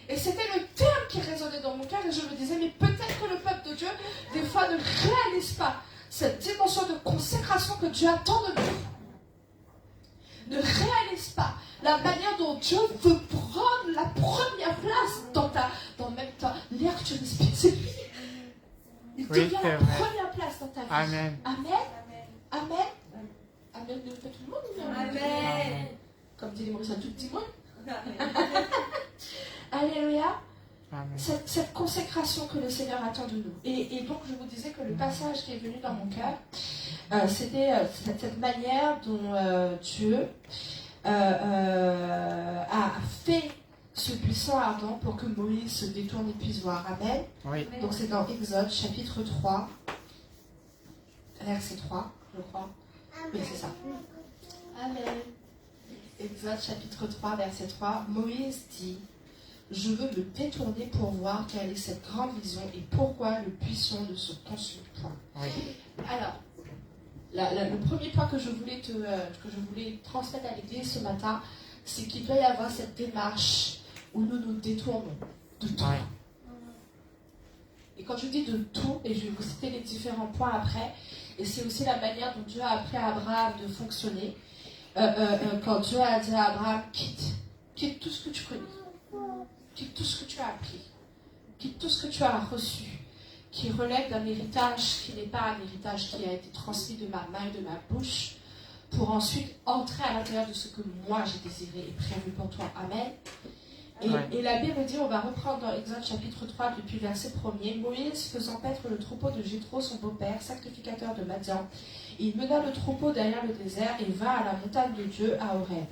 S3: Et c'était le terme qui résonnait dans mon cœur et je me disais, mais peut-être que le peuple de Dieu, des fois, ne réalise pas cette dimension de consécration que Dieu attend de nous. Ne réalise pas la manière dont Dieu veut prendre la première place dans même temps. L'air que tu respires, c'est lui. Il devient la première place dans ta vie. Amen. Amen. Amen. Amen. De tout le monde. Amen. Comme dit les Maurice, tout le monde. Alléluia. Cette consécration que le Seigneur attend de nous. Et donc, je vous disais que le passage qui est venu dans mon cœur, c'était cette manière dont Dieu a fait ce buisson ardent pour que Moïse se détourne et puisse voir. Amen. Oui. Donc, c'est dans Exode, chapitre 3, verset 3, je crois. Oui, c'est ça. Amen. Exode, chapitre 3, verset 3. Moïse dit: je veux me détourner pour voir quelle est cette grande vision et pourquoi le buisson ne se consume point. Oui. Alors, le premier point que je voulais transmettre à l'église ce matin, c'est qu'il doit y avoir cette démarche où nous nous détournons de tout. Oui. Et quand je dis de tout, et je vais vous citer les différents points après, et c'est aussi la manière dont Dieu a appris à Abraham de fonctionner, quand Dieu a dit à Abraham, quitte tout ce que tu connais. Quitte tout ce que tu as appris, quitte tout ce que tu as reçu, qui relève d'un héritage qui n'est pas un héritage qui a été transmis de ma main et de ma bouche, pour ensuite entrer à l'intérieur de ce que moi j'ai désiré et prévu pour toi. Amen. Et la Bible dit, on va reprendre dans Exode chapitre 3 depuis verset 1er, Moïse faisant paître le troupeau de Jéthro, son beau-père, sacrificateur de Madian, il mena le troupeau derrière le désert et vint à la montagne de Dieu à Horeb.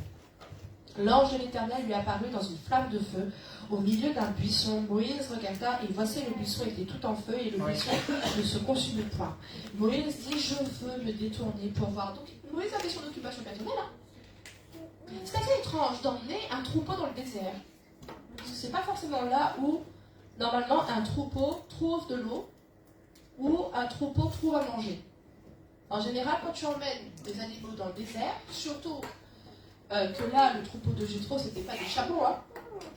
S3: L'ange de l'Éternel lui apparut dans une flamme de feu au milieu d'un buisson. Moïse regarda et voici le buisson était tout en feu et le buisson ne se consumait point. Moïse dit: je veux me détourner pour voir. Donc Moïse avait son occupation personnelle. C'est assez étrange d'emmener un troupeau dans le désert. Parce que c'est pas forcément là où normalement un troupeau trouve de l'eau ou un troupeau trouve à manger. En général, quand tu emmènes des animaux dans le désert, surtout que là, le troupeau de Jéthro, c'était pas des chameaux. Hein.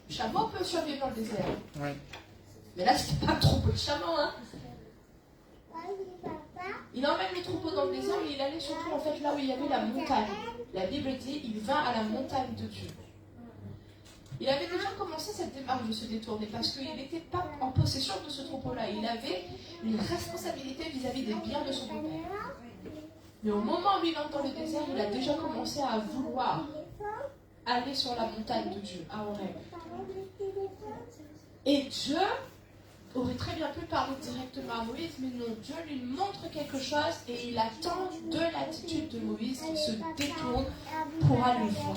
S3: Le chameau peut survivre dans le désert. Oui. Mais là, c'était pas un troupeau de chameaux. Hein. Il emmène le troupeau dans le désert, mais il allait surtout en fait là où il y avait la montagne. La Bible dit, il vint à la montagne de Dieu. Il avait déjà commencé cette démarche de se détourner parce qu'il n'était pas en possession de ce troupeau-là. Il avait une responsabilité vis-à-vis des biens de son beau-père. Mais au moment où il entre dans le désert, il a déjà commencé à vouloir aller sur la montagne de Dieu, à Horeb. Et Dieu aurait très bien pu parler directement à Moïse, mais non, Dieu lui montre quelque chose et il attend de l'attitude de Moïse qu'il se détourne pour aller voir.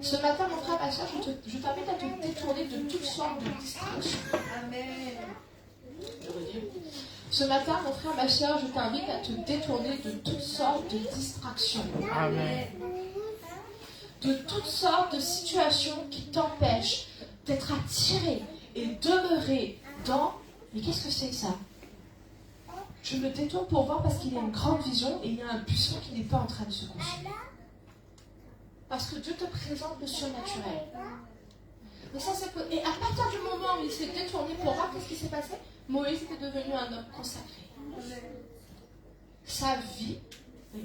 S3: Ce matin, mon frère, ma soeur, je t'invite à te détourner de toutes sortes de distractions. Amen. Je redis. Ce matin, mon frère, ma soeur, je t'invite à te détourner de toutes sortes de distractions. Amen. De toutes sortes de situations qui t'empêchent d'être attiré et demeurer dans... Mais qu'est-ce que c'est ça? Je me détourne pour voir parce qu'il y a une grande vision et il y a un buisson qui n'est pas en train de se consumer. Parce que Dieu te présente le surnaturel. Mais ça, c'est que... Et à partir du moment où il s'est détourné pour voir qu'est-ce qui s'est passé, Moïse était devenu un homme consacré. Sa vie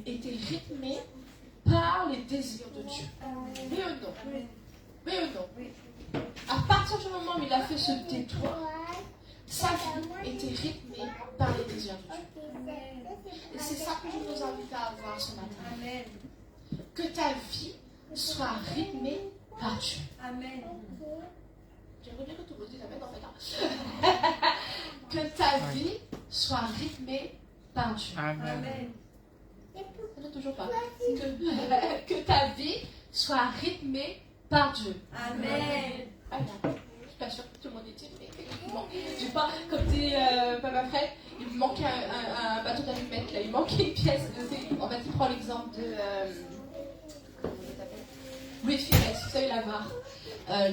S3: était rythmée par les désirs de Dieu. Oui ou non? Oui ou non? À partir du moment où il a fait ce détour, sa vie était rythmée par les désirs de Dieu. Et c'est ça que je vous invite à avoir ce matin. Que ta vie soit rythmée par Dieu. Amen. J'aimerais bien que tout le monde dise Amen en fait. Que ta vie soit rythmée par Dieu.
S1: Amen.
S3: Non, toujours pas. Que ta vie soit rythmée par Dieu.
S2: Amen.
S3: Ah, non. Je suis pas sûre que tout le monde est mais effectivement. J'ai pas, comme dit Papa Fred, il me manque un bateau d'allumettes là, il manque une pièce. En fait, il prend l'exemple de. Comment ça s'appelle, Louis de Funès, vous savez la barre.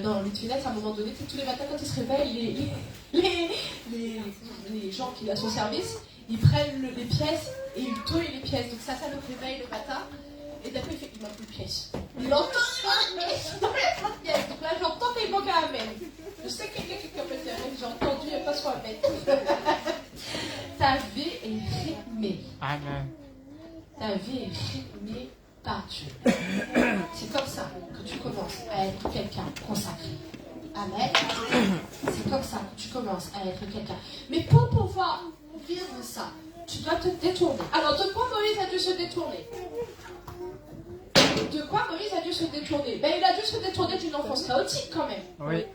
S3: Dans Louis de Funès, à un moment donné, tous les matins quand il se réveille, les gens qui à son service, ils prennent les pièces et ils touillent les pièces. Donc ça le réveille le matin. Et d'après, il manque une pièce. Il entend une pièce. Donc là, j'entends qu'il manque un amen. Je sais que quelqu'un peut dire amen. J'ai entendu, il n'y a pas son amen. Ta vie est rythmée.
S1: Amen.
S3: Ta vie est rythmée par Dieu. C'est comme ça que tu commences à être quelqu'un consacré. Amen. C'est comme ça que tu commences à être quelqu'un. Mais pour pouvoir vivre ça, tu dois te détourner. Alors, de quoi Moïse a dû se détourner? De quoi Moïse a dû se détourner? Ben, il a dû se détourner d'une enfance chaotique quand même.
S1: Oui.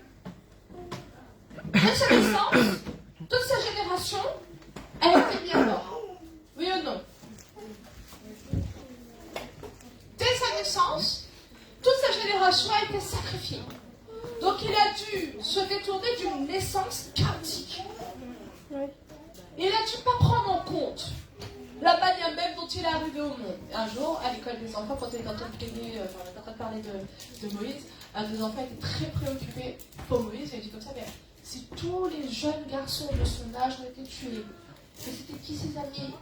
S3: De sa naissance, toute sa génération, elle était bien morte. Oui ou non? Dès sa naissance, toute sa génération a été sacrifiée. Donc il a dû se détourner d'une naissance chaotique. Il n'a dû pas prendre en compte la manière même dont il est arrivé au monde. Un jour, à l'école des enfants, quand on est en train de parler de Moïse, un des enfants était très préoccupé pour Moïse. Il a dit comme ça, mais si tous les jeunes garçons de son âge ont été tués, mais c'était qui ses amis?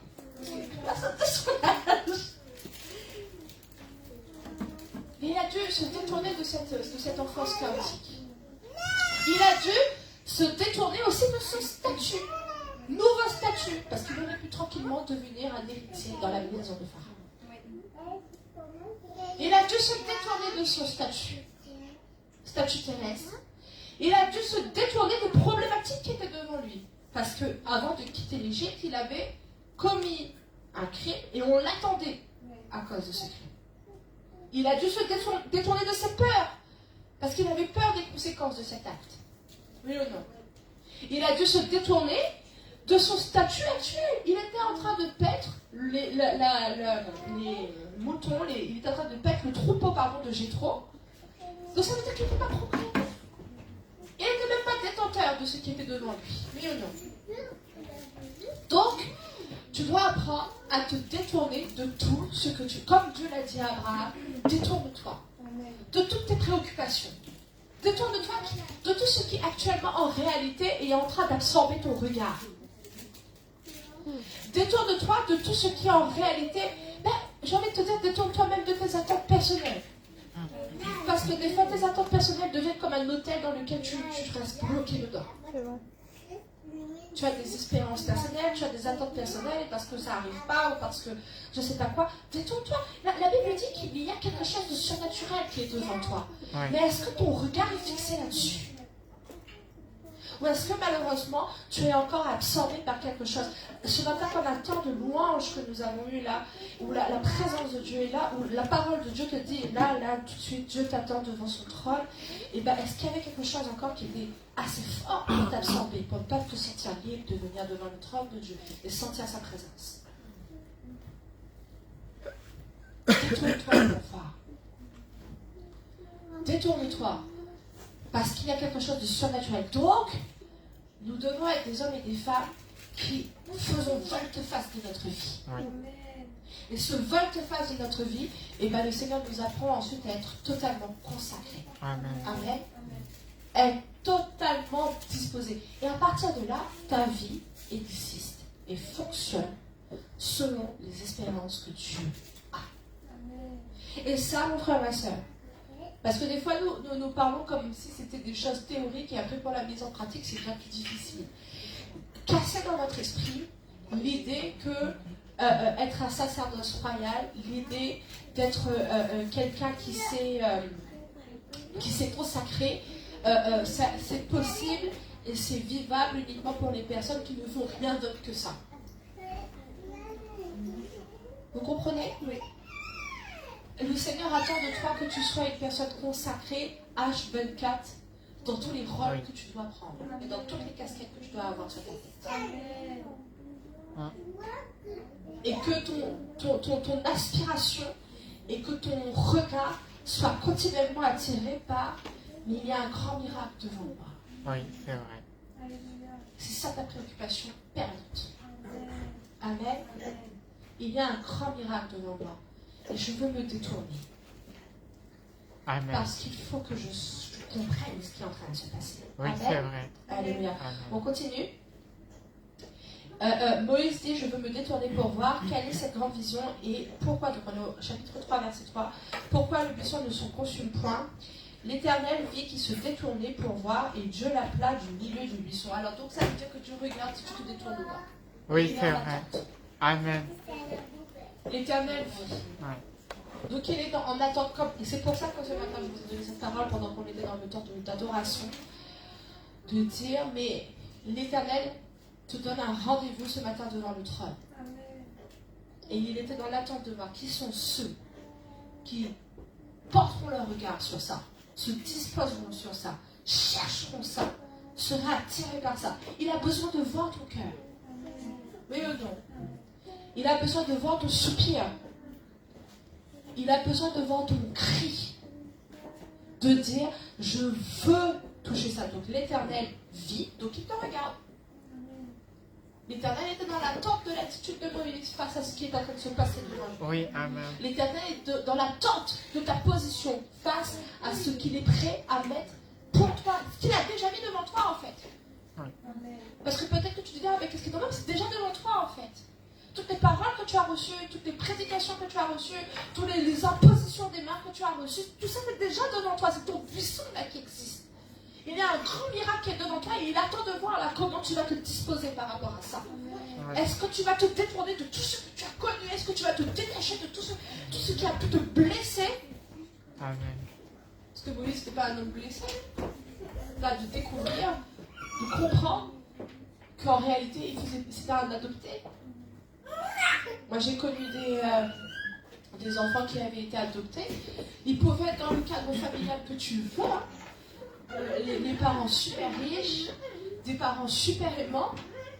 S3: Personne de son âge. Et il a dû se détourner de cette enfance chaotique. Il a dû se détourner aussi de son statut. Nouveau statut, parce qu'il aurait pu tranquillement devenir un héritier dans la maison de Pharaon. Il a dû se détourner de son statut terrestre. Il a dû se détourner des problématiques qui étaient devant lui. Parce qu'avant de quitter l'Égypte, il avait commis un crime et on l'attendait à cause de ce crime. Il a dû se détourner de ses peurs, parce qu'il avait peur des conséquences de cet acte. Oui ou non? Il a dû se détourner de son statut actuel. Il était en train de paître les moutons, il était en train de paître le troupeau de Jéthro. Donc ça veut dire qu'il n'était pas propriétaire. Il n'était même pas détenteur de ce qui était devant lui. Oui ou non? Donc, tu dois apprendre à te détourner de tout ce que tu... Comme Dieu l'a dit à Abraham, détourne-toi de toutes tes préoccupations. Détourne-toi de tout ce qui actuellement en réalité est en train d'absorber ton regard. Détourne-toi de tout ce qui en réalité... j'ai envie de te dire, détourne-toi même de tes attentes personnelles. Parce que des fois, tes attentes personnelles deviennent comme un hôtel dans lequel tu restes bloqué dedans. Tu as des espérances personnelles, tu as des attentes personnelles parce que ça n'arrive pas ou parce que je ne sais pas quoi. Détourne-toi. La Bible dit qu'il y a quelque chose de surnaturel qui est devant toi. Ouais. Mais est-ce que ton regard est fixé là-dessus? Ou est-ce que malheureusement, tu es encore absorbé par quelque chose? Ce matin, quand on a tant de louanges que nous avons eues là, où la présence de Dieu est là, où la parole de Dieu te dit, là, tout de suite, Dieu t'attend devant son trône, et est-ce qu'il y avait quelque chose encore qui était assez fort pour t'absorber, pour ne pas te sentir libre de venir devant le trône de Dieu et sentir sa présence? Détourne-toi de ton phare. Détourne-toi. Parce qu'il y a quelque chose de surnaturel. Donc, nous devons être des hommes et des femmes qui faisons volte-face de notre vie. Oui. Et ce volte-face de notre vie, le Seigneur nous apprend ensuite à être totalement consacrés. Amen. Amen. Être totalement disposé. Et à partir de là, ta vie existe et fonctionne selon les espérances que Dieu a. Et ça, mon frère, ma soeur, parce que des fois, nous parlons comme si c'était des choses théoriques et après, pour la mise en pratique, c'est bien plus difficile. Casser dans notre esprit l'idée que être un sacerdoce royal, l'idée d'être quelqu'un qui s'est consacré, c'est possible et c'est vivable uniquement pour les personnes qui ne font rien d'autre que ça. Vous comprenez? Oui. Le Seigneur attend de toi que tu sois une personne consacrée H24 dans tous les rôles
S4: Oui.
S3: que tu dois prendre et dans toutes les casquettes que tu dois avoir sur ta tête.
S4: Hein.
S3: Et que ton aspiration et que ton regard soit continuellement attiré par mais il y a un grand miracle devant moi.
S4: Oui, c'est vrai.
S3: C'est ça ta préoccupation permanente. Amen. Il y a un grand miracle devant moi. Et je veux me détourner.
S4: Amen.
S3: Parce qu'il faut que je comprenne ce qui est en train de se passer.
S4: Oui,
S3: Amen.
S4: c'est vrai.
S3: Alléluia.
S4: Amen.
S3: On continue. Moïse dit, je veux me détourner pour voir quelle est cette grande vision et pourquoi, donc on est au chapitre 3, verset 3, pourquoi le buisson ne se consume point. L'Éternel vit qu'il se détournait pour voir et Dieu l'appela du milieu du buisson. Alors donc ça veut dire que Dieu regarde si tu te détournes ou pas.
S4: Oui,
S3: Il est
S4: c'est
S3: en
S4: vrai.
S3: attente.
S4: Amen.
S3: L'Éternel vit.
S4: Ouais.
S3: Donc il est en attente comme... Et c'est pour ça que ce matin je vous ai donné cette parole pendant qu'on était dans le temps d'adoration. De dire, mais l'Éternel te donne un rendez-vous ce matin devant le trône. Et il était dans l'attente de voir qui sont ceux qui porteront leur regard sur ça, se disposeront sur ça, chercheront ça, seront attirés par ça. Il a besoin de voir ton cœur. Oui ou non? Il a besoin de voir ton soupir. Il a besoin de voir ton cri. De dire, je veux toucher ça. Donc l'Éternel vit, donc il te regarde. L'Éternel était dans l'attente de l'attitude de Moïse face à ce qui est en train de se passer devant lui.
S4: Oui, amen.
S3: L'Éternel est dans l'attente de ta position face à ce qu'il est prêt à mettre pour toi. Ce qu'il a déjà mis devant toi, en fait.
S4: Oui.
S3: Parce que peut-être que tu te dis, ah, mais qu'est-ce qui est devant? C'est déjà devant toi, en fait. Toutes les paroles que tu as reçues, toutes les prédications que tu as reçues, toutes les impositions des mains que tu as reçues, tout ça, c'est déjà devant toi. C'est ton buisson, là, qui existe. Il y a un grand miracle qui est devant toi et il attend de voir là comment tu vas te disposer par rapport à ça.
S4: Oui.
S3: Est-ce que tu vas te détourner de tout ce que tu as connu? Est-ce que tu vas te détacher de tout ce qui a pu te blesser?
S4: Amen.
S3: Parce que Moïse n'était pas un homme blessé. Là, de découvrir, de comprendre qu'en réalité, c'était un adopté. Moi, j'ai connu des enfants qui avaient été adoptés. Ils pouvaient être dans le cadre familial que tu veux. Hein. Les parents super riches, des parents super aimants,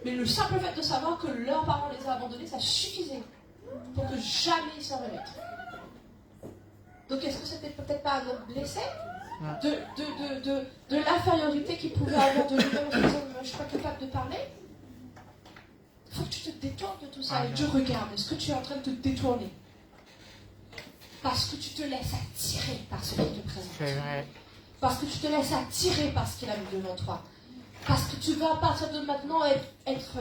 S3: mais le simple fait de savoir que leurs parents les a abandonnés, ça suffisait pour que jamais ils s'en remettent. Donc est-ce que c'était peut-être pas un homme blessé de l'infériorité qu'il pouvait avoir de lui-même en se disant je ne suis pas capable de parler? Il faut que tu te détournes de tout ça. Et Dieu regarde, est-ce que tu es en train de te détourner? Parce que tu te laisses attirer par ce qui te présente.
S4: C'est vrai.
S3: Parce que tu te laisses attirer par ce qu'il a mis devant toi. Parce que tu vas à partir de maintenant être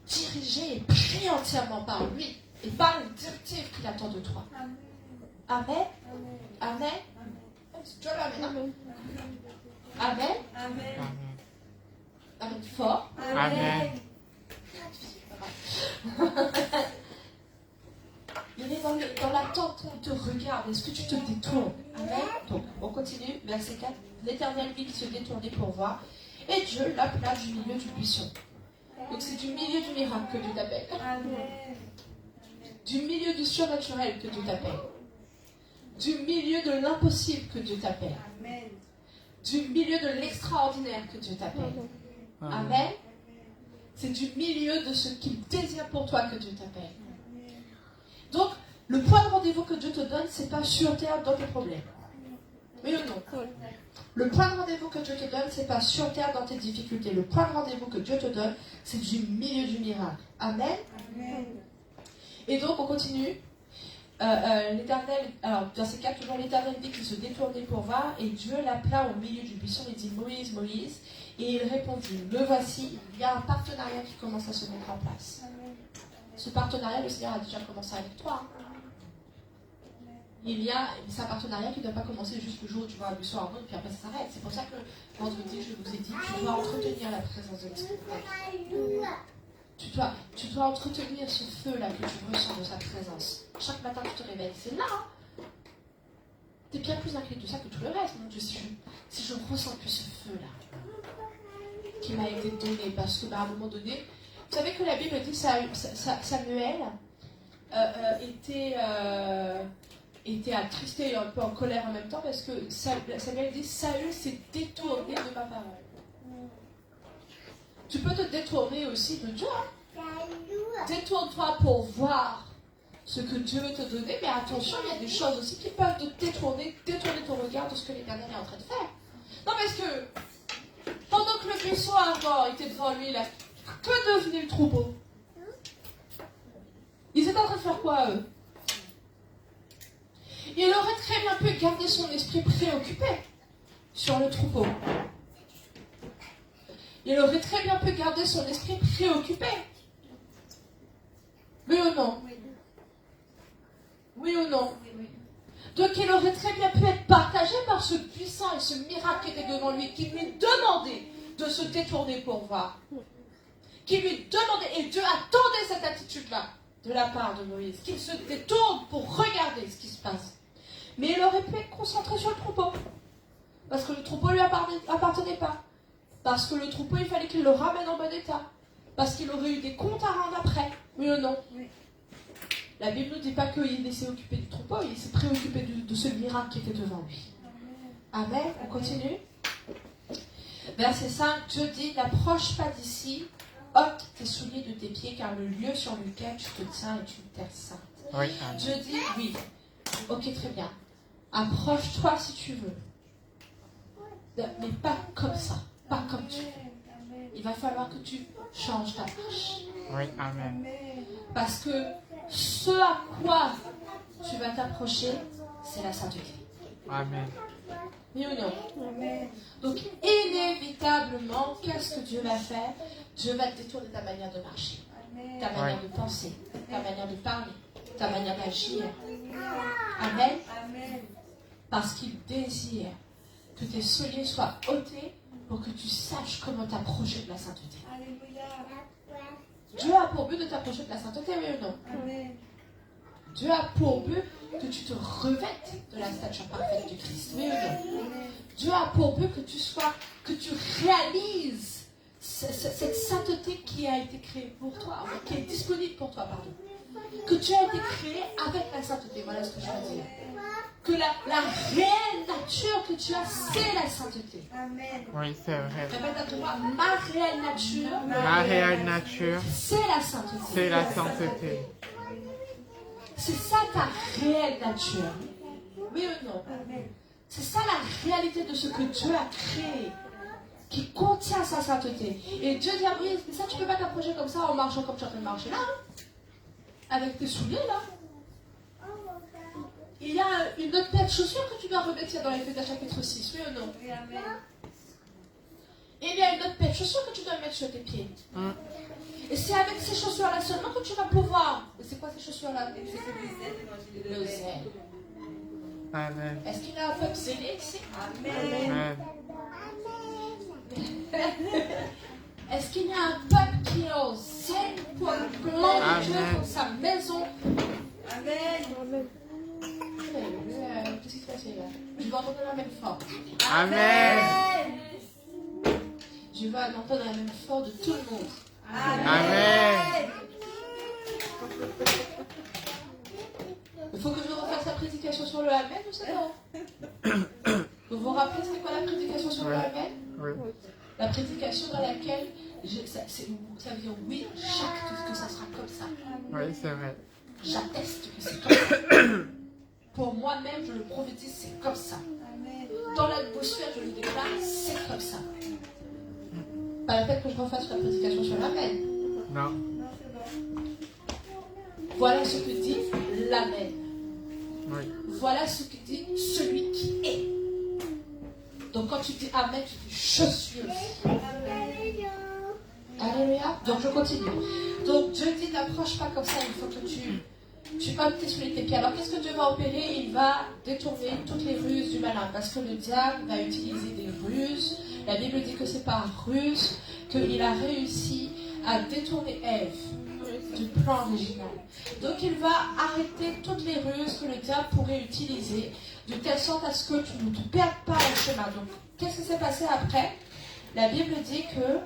S3: dirigé et pris entièrement par lui et par les directives qu'il attend de toi. Amen. Amen. C'est Dieu l'amen. Amen.
S4: Amen.
S3: Amen fort.
S4: Amen.
S3: Il est dans l'attente, il te regarde. Est-ce que tu te détournes? Amen. Donc, on continue. Verset 4. L'Éternel vit qu'il se détournait pour voir. Et Dieu l'appela du milieu du buisson. Donc, c'est du milieu du miracle que Dieu t'appelle. Du milieu du surnaturel que Dieu t'appelle. Du milieu de l'impossible que Dieu t'appelle. Du milieu de l'extraordinaire que Dieu t'appelle. Amen. C'est du milieu de ce qu'il désire pour toi que Dieu t'appelle. Donc, le point de rendez-vous que Dieu te donne, c'est pas sur terre dans tes problèmes. Oui ou non? Le point de rendez-vous que Dieu te donne, c'est pas sur terre dans tes difficultés. Le point de rendez-vous que Dieu te donne, c'est du milieu du miracle. Amen. Et donc, on continue. L'Éternel, alors, verset 4, toujours l'Éternel dit qu'il se détournait pour voir, et Dieu l'appela au milieu du buisson, il dit Moïse, Moïse, et il répondit, me voici, il y a un partenariat qui commence à se mettre en place. Ce partenariat, le Seigneur a déjà commencé avec toi. C'est un partenariat qui ne doit pas commencer juste le jour où tu vois un buisson en mode, puis après ça s'arrête. C'est pour ça que vendredi, je vous ai dit, tu dois entretenir la présence de l'Esprit. Tu dois entretenir ce feu-là que tu ressens de sa présence. Chaque matin, tu te réveilles. C'est là. Hein. Tu es bien plus inquiet de ça que tout le reste. Mon Dieu, si je ressens plus ce feu-là qui m'a été donné, parce que à un moment donné, vous savez que la Bible dit Samuel était était attristé et un peu en colère en même temps parce que Samuel dit Saül s'est détourné de ma parole. Tu peux te détourner aussi de Dieu. Détourne-toi pour voir ce que Dieu veut te donner, mais attention, il y a des choses aussi qui peuvent te détourner ton regard de ce que l'Éternel est en train de faire. Non, parce que pendant que le buisson ardent était devant lui, là, que devenait le troupeau? Ils étaient en train de faire quoi, eux? Il aurait très bien pu garder son esprit préoccupé sur le troupeau. Il aurait très bien pu garder son esprit préoccupé. Oui ou non? Oui ou non? Donc il aurait très bien pu être partagé par ce puissant et ce miracle qui était devant lui, qui lui demandait de se détourner pour voir. Qui lui demandait, et Dieu attendait cette attitude-là de la part de Moïse, qu'il se détourne pour regarder ce qui se passe. Mais il aurait pu être concentré sur le troupeau. Parce que le troupeau ne lui appartenait pas. Parce que le troupeau, il fallait qu'il le ramène en bon état. Parce qu'il aurait eu des comptes à rendre après. Oui ou non? Oui. La Bible ne dit pas qu'il s'est occupé du troupeau, il s'est préoccupé de ce miracle qui était devant lui. Amen. On continue. Verset 5, Dieu dit, n'approche pas d'ici, ôte tes souliers de tes pieds, car le lieu sur lequel tu te tiens est une terre sainte.
S4: Oui.
S3: Dieu dit, oui. Ok, très bien. Approche-toi si tu veux. Mais pas comme ça. Pas comme tu veux. Il va falloir que tu changes ta marche.
S4: Oui, amen.
S3: Parce que ce à quoi tu vas t'approcher, c'est la sainteté.
S4: Amen.
S3: Oui ou non? Amen. Donc, inévitablement, qu'est-ce que Dieu va faire? Dieu va te détourner ta manière de marcher, ta manière de penser, ta manière de parler, ta manière d'agir. Amen. Parce qu'il désire que tes souliers soient ôtés pour que tu saches comment t'approcher de la sainteté. Dieu a pour but de t'approcher de la sainteté, oui ou non? Amen. Dieu a pour but que tu te revêtes de la stature parfaite du Christ, oui ou non? Amen. Dieu a pour but que tu réalises cette sainteté qui a été créée pour toi, qui est disponible pour toi, pardon. Que tu as été créé avec la sainteté, voilà ce que je veux dire. Que la réelle nature que tu as, c'est la sainteté. Amen.
S4: Oui, c'est vrai.
S3: Répète après moi, ma réelle nature.
S4: Ma réelle nature,
S3: c'est la sainteté.
S4: C'est la sainteté.
S3: C'est ça ta réelle nature. Oui ou non? Amen. C'est ça la réalité de ce que Dieu a créé, qui contient sa sainteté. Et Dieu dit à Moïse, mais ça tu peux pas t'approcher comme ça en marchant comme tu es en train de marcher là, hein? Avec tes souliers là. Il y a une autre paire de chaussures que tu dois revêtir dans l'Éphésiens chapitre 6, oui ou non? Oui, amen. Et il y a une autre paire de chaussures que tu dois mettre sur tes pieds. Et c'est avec ces chaussures-là seulement que tu vas pouvoir. Et c'est quoi ces chaussures-là? Le zèle.
S4: Amen.
S3: Est-ce qu'il y a un peuple zélé ici?
S4: Amen.
S3: Est-ce qu'il y a un peuple qui est au zèle pour le plan de Dieu, pour sa maison? Amen. Qu'est-ce qui se passe là? Je vais entendre la même fort.
S4: Amen.
S3: Je veux entendre la même fort de tout le monde.
S4: Amen.
S3: Il faut que je refasse la prédication sur le Amen, ou c'est bon? Vous vous rappelez c'était quoi la prédication sur le Amen?
S4: Oui.
S3: La prédication dans laquelle ça veut dire oui, j'acte que ça sera comme ça.
S4: Oui, c'est vrai.
S3: J'atteste que c'est comme ça. Pour moi-même, je le prophétise, c'est comme ça. Dans l'atmosphère, je le déclare, c'est comme ça. Pas la peine que je refasse la prédication sur l'Amen.
S4: Non.
S3: Voilà ce que dit l'Amen.
S4: Oui.
S3: Voilà ce que dit celui qui est. Donc quand tu dis Amen, tu dis je suis aussi. Alléluia. Donc je continue. Donc Dieu dit n'approche pas comme ça, il faut que tu ôtes tes souliers de tes pieds. Alors qu'est-ce que Dieu va opérer? Il va détourner toutes les ruses du malin. Parce que le diable va utiliser des ruses. La Bible dit que c'est par ruse qu'il a réussi à détourner Ève du plan original. Donc il va arrêter toutes les ruses que le diable pourrait utiliser de telle sorte à ce que tu ne te perdes pas au chemin. Donc qu'est-ce qui s'est passé après? La Bible dit que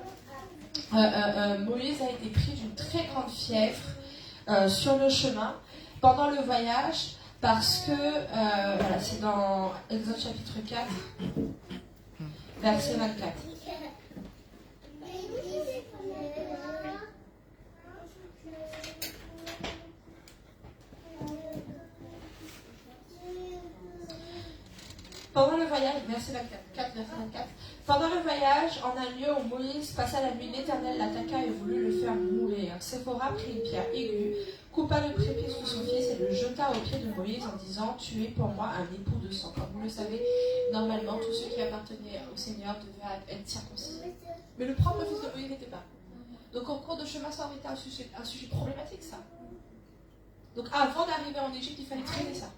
S3: Moïse a été pris d'une très grande fièvre sur le chemin. Pendant le voyage, Parce que, voilà, c'est dans Exode chapitre 4, verset 24. Pendant le voyage, verset 24, verset 24. Pendant le voyage, en un lieu où Moïse passa la nuit, l'Éternel l'attaqua et voulut le faire mourir. Séphora prit une pierre aiguë, coupa le prépuce de son fils et le jeta aux pieds de Moïse en disant « Tu es pour moi un époux de sang ». Comme vous le savez, normalement, tous ceux qui appartenaient au Seigneur devaient être circoncis. Mais le propre fils de Moïse n'était pas. Donc en cours de chemin, ça aurait été un sujet problématique, ça. Donc avant d'arriver en Égypte, il fallait traiter ça.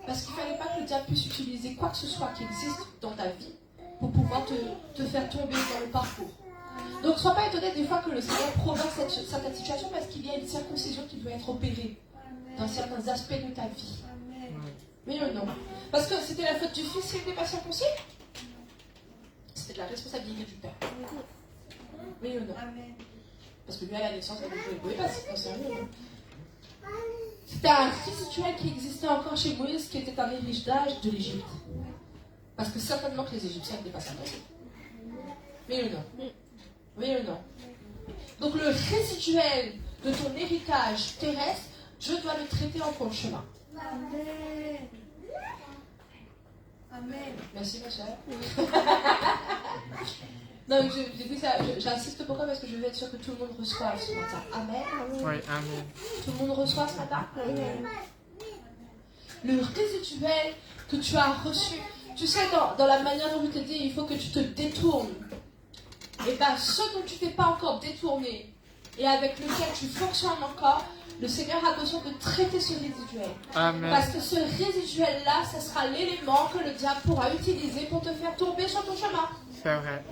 S3: Parce qu'il ne fallait pas que le diable puisse utiliser quoi que ce soit qui existe dans ta vie pour pouvoir te faire tomber dans le parcours. Donc, ne sois pas étonné des fois que le Seigneur provoque certaines situations parce qu'il y a une circoncision qui doit être opérée dans certains aspects de ta vie. Mais non. Parce que c'était la faute du fils s'il n'était pas circoncis. C'était de la responsabilité du père. Mais non. Parce que lui, à la naissance, il ne pouvait pas se concerner. C'était un rituel qui existait encore chez Moïse, qui était un héritage de l'Égypte. Parce que certainement que les Égyptiens n'étaient pas circoncis. Mais non. Oui ou non? Donc le résiduel de ton héritage terrestre, Dieu doit le traiter en cours de chemin. Amen. Amen. Merci ma chère. Non, j'insiste pourquoi? Parce que je veux être sûre que tout le monde reçoive ce matin. Amen.
S4: Oui, amen.
S3: Tout le monde reçoit ce matin? Amen. Le résiduel que tu as reçu, tu sais, dans la manière dont je te dis, il faut que tu te détournes. Et bien, ce dont tu ne t'es pas encore détourné et avec lequel tu fonctionnes encore, le Seigneur a besoin de traiter ce résiduel.
S4: Amen.
S3: Parce que ce résiduel-là, ce sera l'élément que le diable pourra utiliser pour te faire tomber sur ton chemin.
S4: C'est vrai.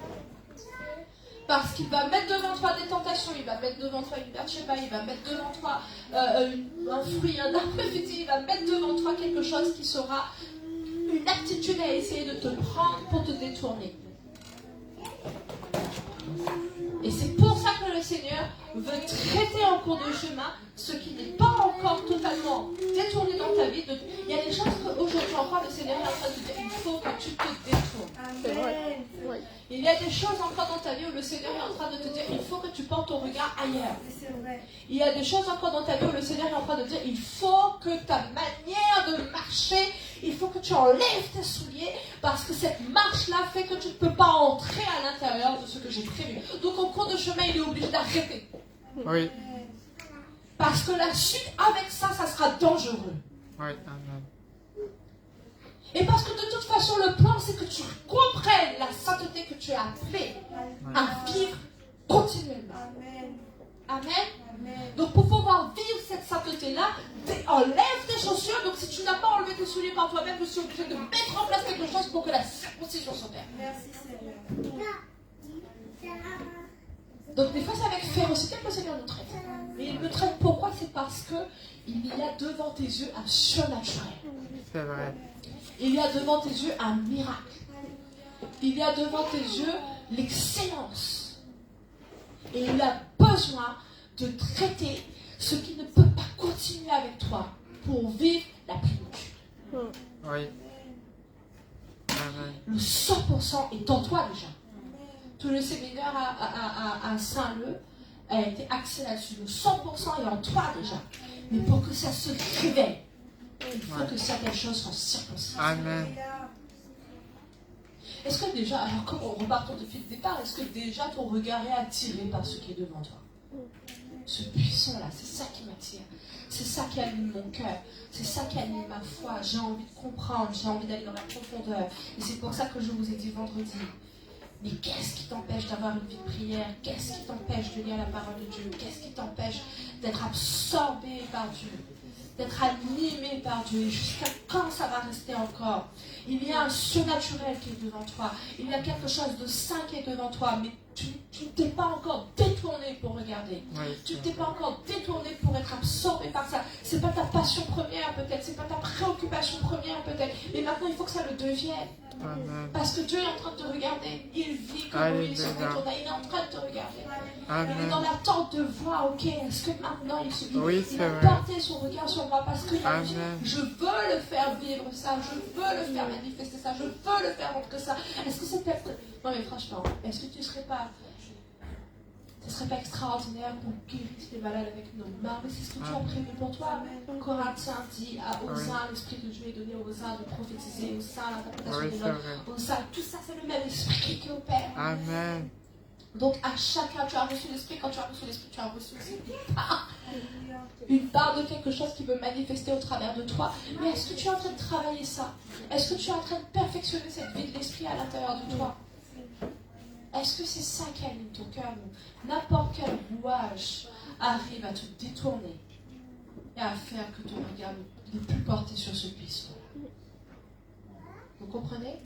S3: Parce qu'il va mettre devant toi des tentations, il va mettre devant toi une Bathsheba, il va mettre devant toi un fruit, un arbre fruitier, il va mettre devant toi quelque chose qui sera une aptitude à essayer de te prendre pour te détourner. Et c'est pour ça que le Seigneur veut traiter en cours de chemin ce qui n'est pas encore totalement détourné dans ta vie. Il y a des choses qu'aujourd'hui encore le Seigneur est en train de dire, il faut que tu te détournes.
S4: C'est vrai. Oui.
S3: Il y a des choses encore dans ta vie où le Seigneur est en train de te dire, il faut que tu portes ton regard ailleurs. Il y a des choses encore dans ta vie où le Seigneur est en train de dire, il faut que ta manière de marcher, il faut que tu enlèves tes souliers parce que cette marche-là fait que tu ne peux pas entrer à l'intérieur de ce que j'ai prévu. Donc au cours de chemin, il est obligé d'arrêter.
S4: Oui.
S3: Parce que la suite avec ça, ça sera dangereux.
S4: Oui, amen.
S3: Et parce que de toute façon, le plan, c'est que tu comprennes la sainteté que tu es appelé à vivre continuellement. Amen. Donc pour pouvoir vivre cette sainteté-là, enlève tes chaussures. Donc si tu n'as pas enlevé tes souliers par toi-même, je suis obligé de mettre en place quelque chose pour que la circoncision s'opère. Merci Seigneur. Donc des fois c'est avec férocité que le Seigneur nous traite. Mais il nous traite pourquoi? C'est parce que il y a devant tes yeux un surnaturel.
S4: C'est vrai.
S3: Il y a devant tes yeux un miracle. Il y a devant tes yeux l'excellence. Et il a besoin de traiter ce qui ne peut pas continuer avec toi pour vivre la plénitude.
S4: Oui. Amen.
S3: Le 100% est en toi déjà. Tout le séminaire à Saint-Leu a été axé là-dessus. Le 100% est en toi déjà. Mais pour que ça se révèle, il faut que certaines choses soient circoncises.
S4: Amen.
S3: Est-ce que déjà, alors comme on repartons depuis le départ, est-ce que déjà ton regard est attiré par ce qui est devant toi? Ce puissant-là, c'est ça qui m'attire. C'est ça qui anime mon cœur. C'est ça qui anime ma foi. J'ai envie de comprendre, j'ai envie d'aller dans la profondeur. Et c'est pour ça que je vous ai dit vendredi. Mais qu'est-ce qui t'empêche d'avoir une vie de prière? Qu'est-ce qui t'empêche de lire la parole de Dieu? Qu'est-ce qui t'empêche d'être absorbé par Dieu? D'être animé par Dieu? Et jusqu'à quand ça va rester encore? Il y a un surnaturel qui est devant toi. Il y a quelque chose de saint qui est devant toi. Mais tu ne t'es pas encore détourné pour regarder.
S4: Oui,
S3: tu ne t'es pas encore détourné pour être absorbé par ça. Ce n'est pas ta passion passion première peut-être, c'est pas ta préoccupation première peut-être, mais maintenant il faut que ça le devienne.
S4: Amen.
S3: Parce que Dieu est en train de te regarder. Il vit comme
S4: Alléluia.
S3: il se détourne. Il est en train de te regarder. Il est
S4: Amen.
S3: dans l'attente de voir, ok, est-ce que maintenant il se dit,
S4: Oui,
S3: il
S4: c'est
S3: va
S4: vrai.
S3: porter son regard sur moi parce que
S4: Amen.
S3: je veux le faire vivre ça, je veux le faire manifester ça, je veux le faire montrer ça. Est-ce que c'est peut-être... Non mais franchement, est-ce que tu serais pas... Ce serait pas extraordinaire qu'on guérisse les malades avec nos mains, mais c'est ce que tu as prévu pour toi. Corinthiens dit aux uns, l'Esprit de Dieu est donné aux uns de prophétiser, aux uns l'interprétation
S4: Oui,
S3: des
S4: c'est
S3: langues,
S4: vrai.
S3: aux uns, tout ça c'est le même Esprit qui opère.
S4: Amen.
S3: Donc à chacun, tu as reçu l'Esprit, quand tu as reçu l'Esprit, tu as reçu aussi une part de quelque chose qui veut manifester au travers de toi. Mais est-ce que tu es en train de travailler ça? Est-ce que tu es en train de perfectionner cette vie de l'Esprit à l'intérieur de toi? Est-ce que c'est ça qui anime ton cœur? N'importe quel rouage arrive à te détourner et à faire que ton regard n'est plus porté sur ce puissant. Vous comprenez?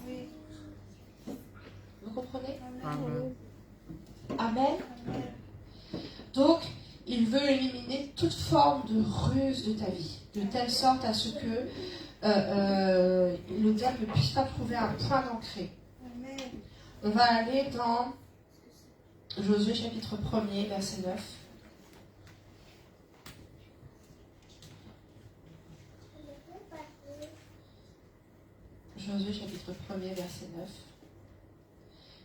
S3: Vous comprenez?
S4: Amen.
S3: Amen. Donc, il veut éliminer toute forme de ruse de ta vie, de telle sorte à ce que le diable ne puisse pas trouver un point d'ancré. On va aller dans Josué chapitre 1er, verset 9. Josué chapitre 1er, verset 9.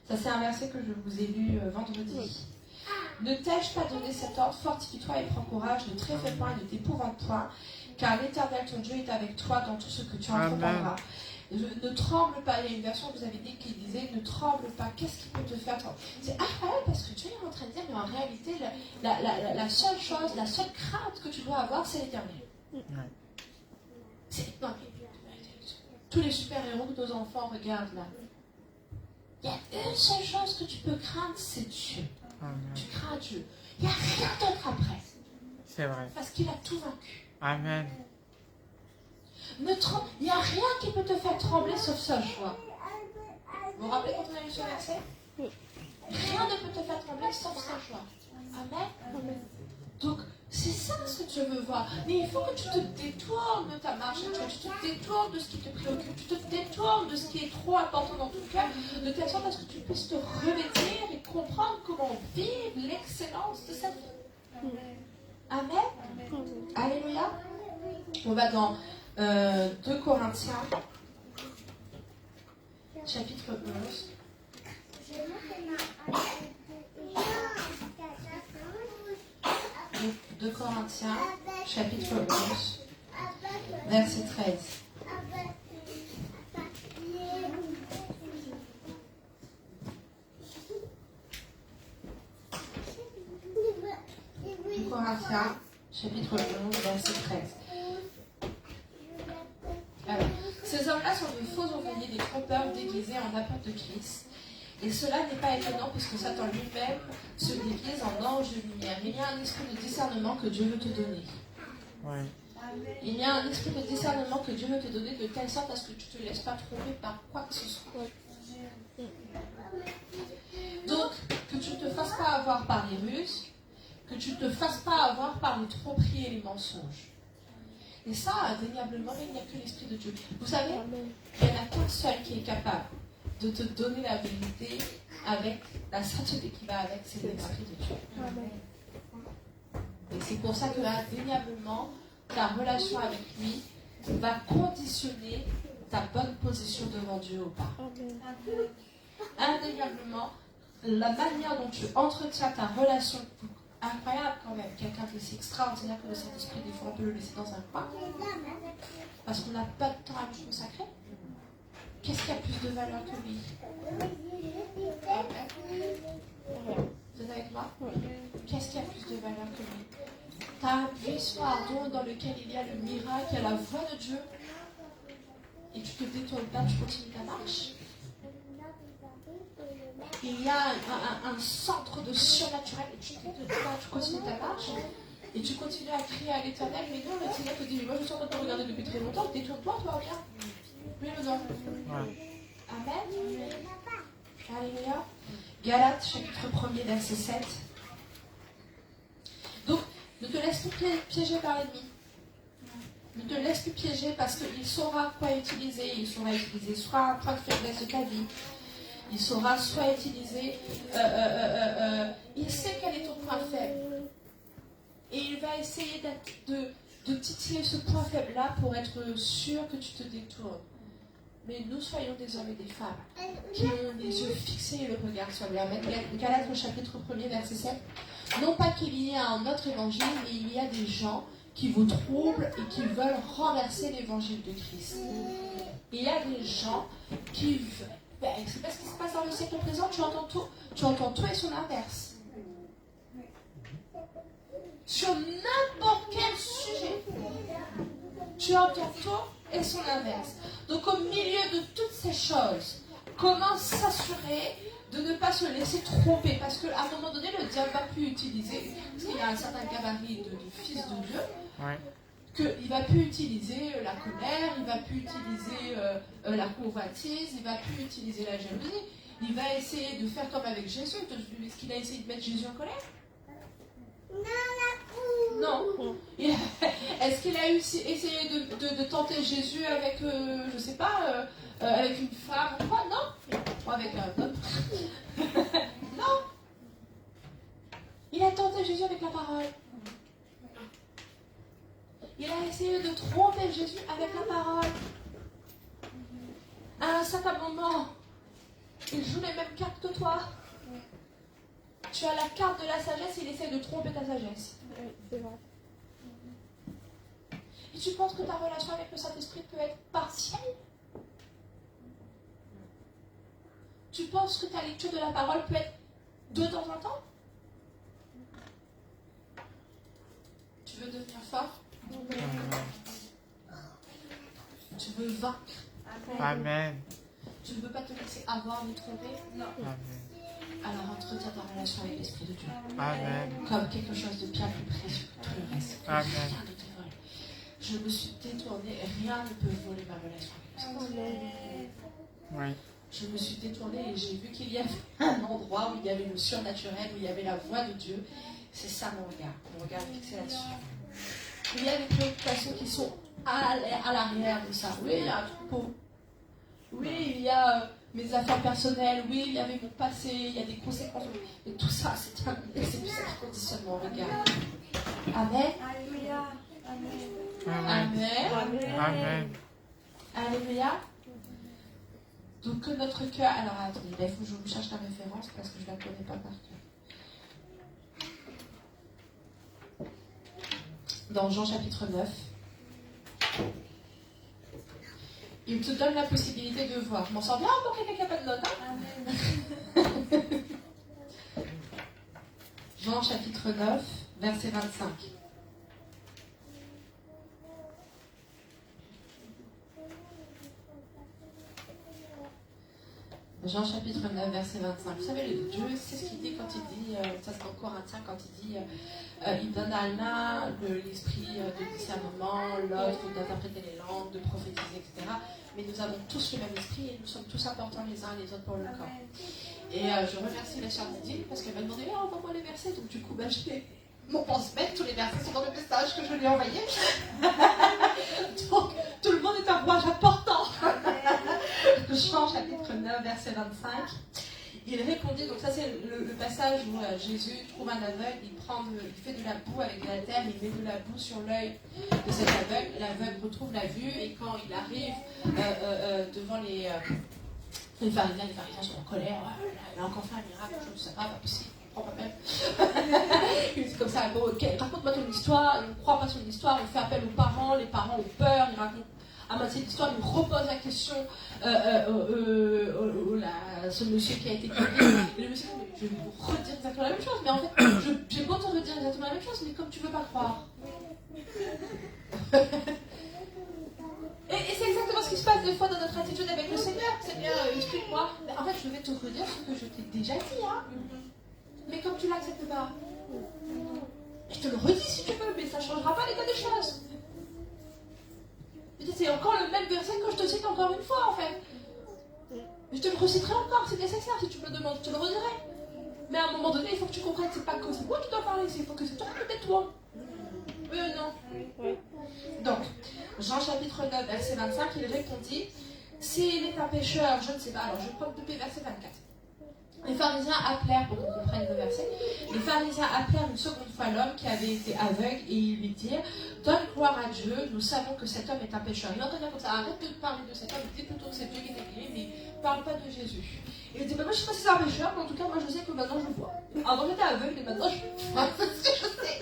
S3: Ça, c'est un verset que je vous ai lu vendredi. Ne t'ai-je pas donné cet ordre? Fortifie-toi et prends courage, ne te réfère point et ne t'épouvante point, car l'Éternel ton Dieu est avec toi dans tout ce que tu entreprendras. Ne tremble pas. Il y a une version que vous avez dit qui disait ne tremble pas. Qu'est-ce qui peut te faire trembler? C'est incroyable parce que Dieu est en train de dire, mais en réalité, la seule chose, la seule crainte que tu dois avoir, c'est l'Éternel. Non, tous les super-héros que nos enfants regardent là. Il y a une seule chose que tu peux craindre, c'est Dieu.
S4: Amen.
S3: Tu crains Dieu. Il n'y a rien d'autre après.
S4: C'est vrai.
S3: Parce qu'il a tout vaincu.
S4: Amen.
S3: Il n'y a rien qui peut te faire trembler sauf sa joie. Vous vous rappelez quand on a lu ce verset? Rien ne peut te faire trembler sauf sa joie. Amen. Donc, c'est ça ce que Dieu veut voir. Mais il faut que tu te détournes de ta marche actuelle, tu te détournes de ce qui te préoccupe, tu te détournes de ce qui est trop important dans ton cœur, de telle sorte à ce que tu puisses te revêtir et comprendre comment vivre l'excellence de cette vie. Amen. Alléluia. On va dans 2 Corinthiens, chapitre 11. 2 Corinthiens, chapitre 11, verset 13. Corinthiens, chapitre 11, verset 13. Alors, ces hommes-là sont de faux ouvriers, des trompeurs déguisés en apôtres de Christ. Et cela n'est pas étonnant puisque Satan lui-même se déguise en ange de lumière. Il y a un esprit de discernement que Dieu veut te donner.
S4: Oui.
S3: Il y a un esprit de discernement que Dieu veut te donner de telle sorte à ce que tu ne te laisses pas tromper par quoi que ce soit. Donc, que tu ne te fasses pas avoir par les ruses, que tu ne te fasses pas avoir par les tromperies et les mensonges. Et ça, indéniablement, il n'y a que l'Esprit de Dieu. Vous savez, il n'y en a qu'un seul qui est capable de te donner la vérité avec la sainteté qui va avec, c'est l'Esprit de Dieu. Et c'est pour ça que, indéniablement, ta relation avec lui va conditionner ta bonne position devant Dieu ou pas. Indéniablement, la manière dont tu entretiens ta relation, incroyable quand même, quelqu'un qui est si extraordinaire que le Saint-Esprit, des fois on peut le laisser dans un coin, parce qu'on n'a pas de temps à lui consacrer. Qu'est-ce qui a plus de valeur que lui? Vous êtes avec moi? Qu'est-ce qui a plus de valeur que lui? Tu as un puissant ardent dans lequel il y a le miracle, il y a la voix de Dieu, et tu ne te détournes pas, tu continues ta marche. Il y a un centre de surnaturel, et tu ne te détournes pas, tu continues ta marche, et tu continues à crier à l'Éternel, mais non, le Seigneur te dit, mais moi je suis en train de te regarder depuis très longtemps, détourne-toi, toi, reviens. Oui ou non? Amen. Alléluia. Galates, chapitre 1er, verset 7. Donc, ne te laisse pas piéger par l'ennemi. Ne te laisse plus piéger parce qu'il saura quoi utiliser. Il saura utiliser soit un point de faiblesse de ta vie. Il saura soit utiliser... il sait quel est ton point faible. Et il va essayer de titiller ce point faible-là pour être sûr que tu te détournes. Mais nous soyons des hommes et des femmes qui ont les yeux fixés et le regard sur lui. Amen. Galates au chapitre 1er, verset 7. Non pas qu'il y ait un autre évangile, mais il y a des gens qui vous troublent et qui veulent renverser l'évangile de Christ. Il y a des gens qui veulent... c'est pas ce qui se passe dans le siècle présent, tu entends tout et son inverse. Sur n'importe quel sujet, tu entends tout et son inverse. Donc au milieu de toutes ces choses, comment s'assurer de ne pas se laisser tromper? Parce qu'à un moment donné, le diable va plus utiliser, parce qu'il y a un certain gabarit de fils de Dieu,
S4: Ouais.
S3: qu'il ne va plus utiliser la colère, il ne va plus utiliser la convoitise, il ne va plus utiliser la jalousie. Il va essayer de faire comme avec Jésus. Est-ce qu'il a essayé de mettre Jésus en colère? Non. Est-ce qu'il a essayé de tenter Jésus avec, je ne sais pas, avec une femme ou quoi? Non. Ou avec un homme? Non. Il a tenté Jésus avec la parole. Il a essayé de tromper Jésus avec la parole. À un certain moment, il joue les mêmes cartes que toi. Tu as la carte de la sagesse, il essaie de tromper ta sagesse.
S2: Oui, c'est vrai.
S3: Et tu penses que ta relation avec le Saint-Esprit peut être partielle? Tu penses que ta lecture de la parole peut être de temps en temps? Tu veux devenir fort? Tu veux vaincre?
S4: Amen.
S3: Tu ne veux pas te laisser avoir ni tromper? Non.
S4: Amen.
S3: Alors entretiens ta relation avec l'Esprit de Dieu
S4: Amen.
S3: comme quelque chose de bien plus précieux que tout le reste.
S4: Amen.
S3: Rien ne te vole. Je me suis détournée, rien ne peut voler ma relation avec l'Esprit.
S4: Oui.
S3: Je me suis détournée et j'ai vu qu'il y avait un endroit où il y avait le surnaturel, où il y avait la voix de Dieu. C'est ça mon regard est fixé là-dessus. Il y a des préoccupations qui sont à l'arrière de ça. Oui, il y a un troupeau. Oui, il y a mes affaires personnelles. Oui, il y avait mon passé. Il y a des conséquences. Mais tout ça, c'est ça qui conditionne mon regard. Amen.
S2: Alléluia.
S3: Amen.
S4: Amen.
S3: Alléluia. Donc que notre cœur... Alors attendez, il faut que je vous cherche la référence parce que je ne la connais pas par cœur. Dans Jean chapitre 9, il te donne la possibilité de voir. Je m'en sors bien pour quelqu'un qui n'a pas de notes. Hein? Jean chapitre 9, verset 25. Jean chapitre 9, verset 25. Vous savez, Dieu, c'est ce qu'il dit quand il dit, ça c'est en Corinthiens, quand il dit, il donne à l'un l'esprit de discernement, l'autre d'interpréter les langues, de prophétiser, etc. Mais nous avons tous le même esprit et nous sommes tous importants les uns et les autres pour le corps. Et je remercie la sœur Didine parce qu'elle m'a demandé, envoie-moi les versets. Donc du coup, je fais mon pense-bête, tous les versets sont dans le message que je lui ai envoyé. Donc tout le monde est un rouage important. Jean chapitre 9, verset 25. Il répondit, donc ça c'est le passage où Jésus trouve un aveugle, il fait de la boue avec de la terre, il met de la boue sur l'œil de cet aveugle, l'aveugle retrouve la vue et quand il arrive devant les pharisiens sont en colère, il a encore fait un miracle, je ne sais pas possible, je ne comprends pas même. C'est comme ça, bon, okay, raconte-moi ton histoire, il ne croit pas son histoire, il fait appel aux parents, les parents ont peur, il raconte à moitié l'histoire, il repose la question ce monsieur qui a été guéri. Et le monsieur dit, je vais vous redire exactement la même chose, mais en fait, j'ai beau te redire exactement la même chose, mais comme tu ne veux pas croire. Et c'est exactement ce qui se passe des fois dans notre attitude avec le Seigneur. Seigneur, explique-moi. Mais en fait, je vais te redire ce que je t'ai déjà dit. Hein. Mais comme tu ne l'acceptes pas, je te le redis si tu veux, mais ça ne changera pas l'état des choses. C'est encore le même verset que je te cite encore une fois, en fait. Je te le reciterai encore, c'est nécessaire, si tu me le demandes, je te le redirai. Mais à un moment donné, il faut que tu comprennes, c'est pas que c'est moi qui dois parler, il faut que c'est toi qui te tais-toi. Oui ou non? Oui. Donc, Jean chapitre 9, verset 25, il répondit, s'il est un pécheur, je ne sais pas. Alors je prends depuis verset 24. Les pharisiens appelèrent, pour qu'on comprenne le verset, les pharisiens appelèrent une seconde fois l'homme qui avait été aveugle et ils lui dirent, donne gloire à Dieu, nous savons que cet homme est un pécheur. Il entendait comme ça, arrête de parler de cet homme, dis plutôt que c'est Dieu qui t'a créé, mais parle pas de Jésus. Il dit, moi je sais pas si c'est un pécheur, mais en tout cas moi je sais que maintenant je vois. Avant j'étais aveugle et maintenant je vois, c'est ce que je sais.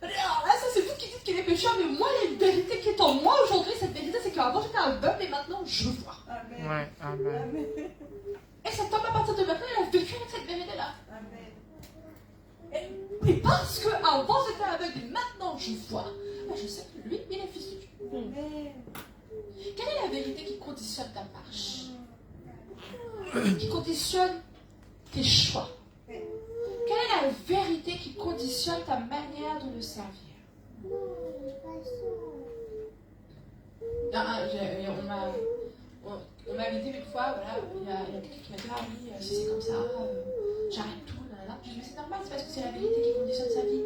S3: Alors là, ça c'est vous qui dites qu'il est pécheur, mais moi il y a une vérité qui est en moi aujourd'hui. Cette vérité c'est qu'avant j'étais aveugle et maintenant je vois.
S5: Amen.
S4: Ouais, amen.
S5: Amen.
S3: Et cet homme à partir de maintenant il a vécu avec cette vérité-là.
S5: Amen.
S3: Et parce qu'avant j'étais aveugle et maintenant je vois, ben, je sais que lui il est fils de Dieu.
S5: Amen.
S3: Quelle est la vérité qui conditionne ta marche? Qui conditionne tes choix? Quelle est la vérité qui conditionne ta manière de le servir? On m'avait dit une fois, voilà, il y a quelqu'un qui m'a dit, ah oui, si c'est comme ça, j'arrête tout, là, là. Je dis, mais c'est normal, c'est parce que c'est la vérité qui conditionne sa vie.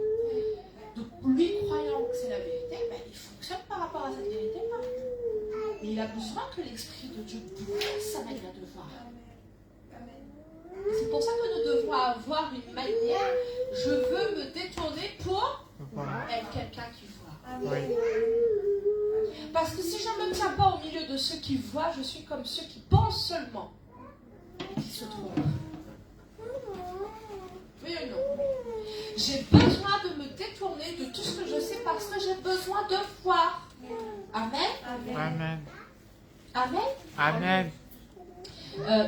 S3: Donc lui, croyant que c'est la vérité, ben, il fonctionne par rapport à cette vérité-là. Et il a besoin que l'Esprit de Dieu bouleverse sa manière de voir. C'est pour ça que nous devons avoir une manière, je veux me détourner pour être quelqu'un qui voit.
S4: Oui.
S3: Parce que si je ne me tiens pas au milieu de ceux qui voient, je suis comme ceux qui pensent seulement et qui se trompent. Oui ou non? J'ai besoin de me détourner de tout ce que je sais parce que j'ai besoin de voir. Amen.
S4: Amen.
S3: Amen.
S4: Amen.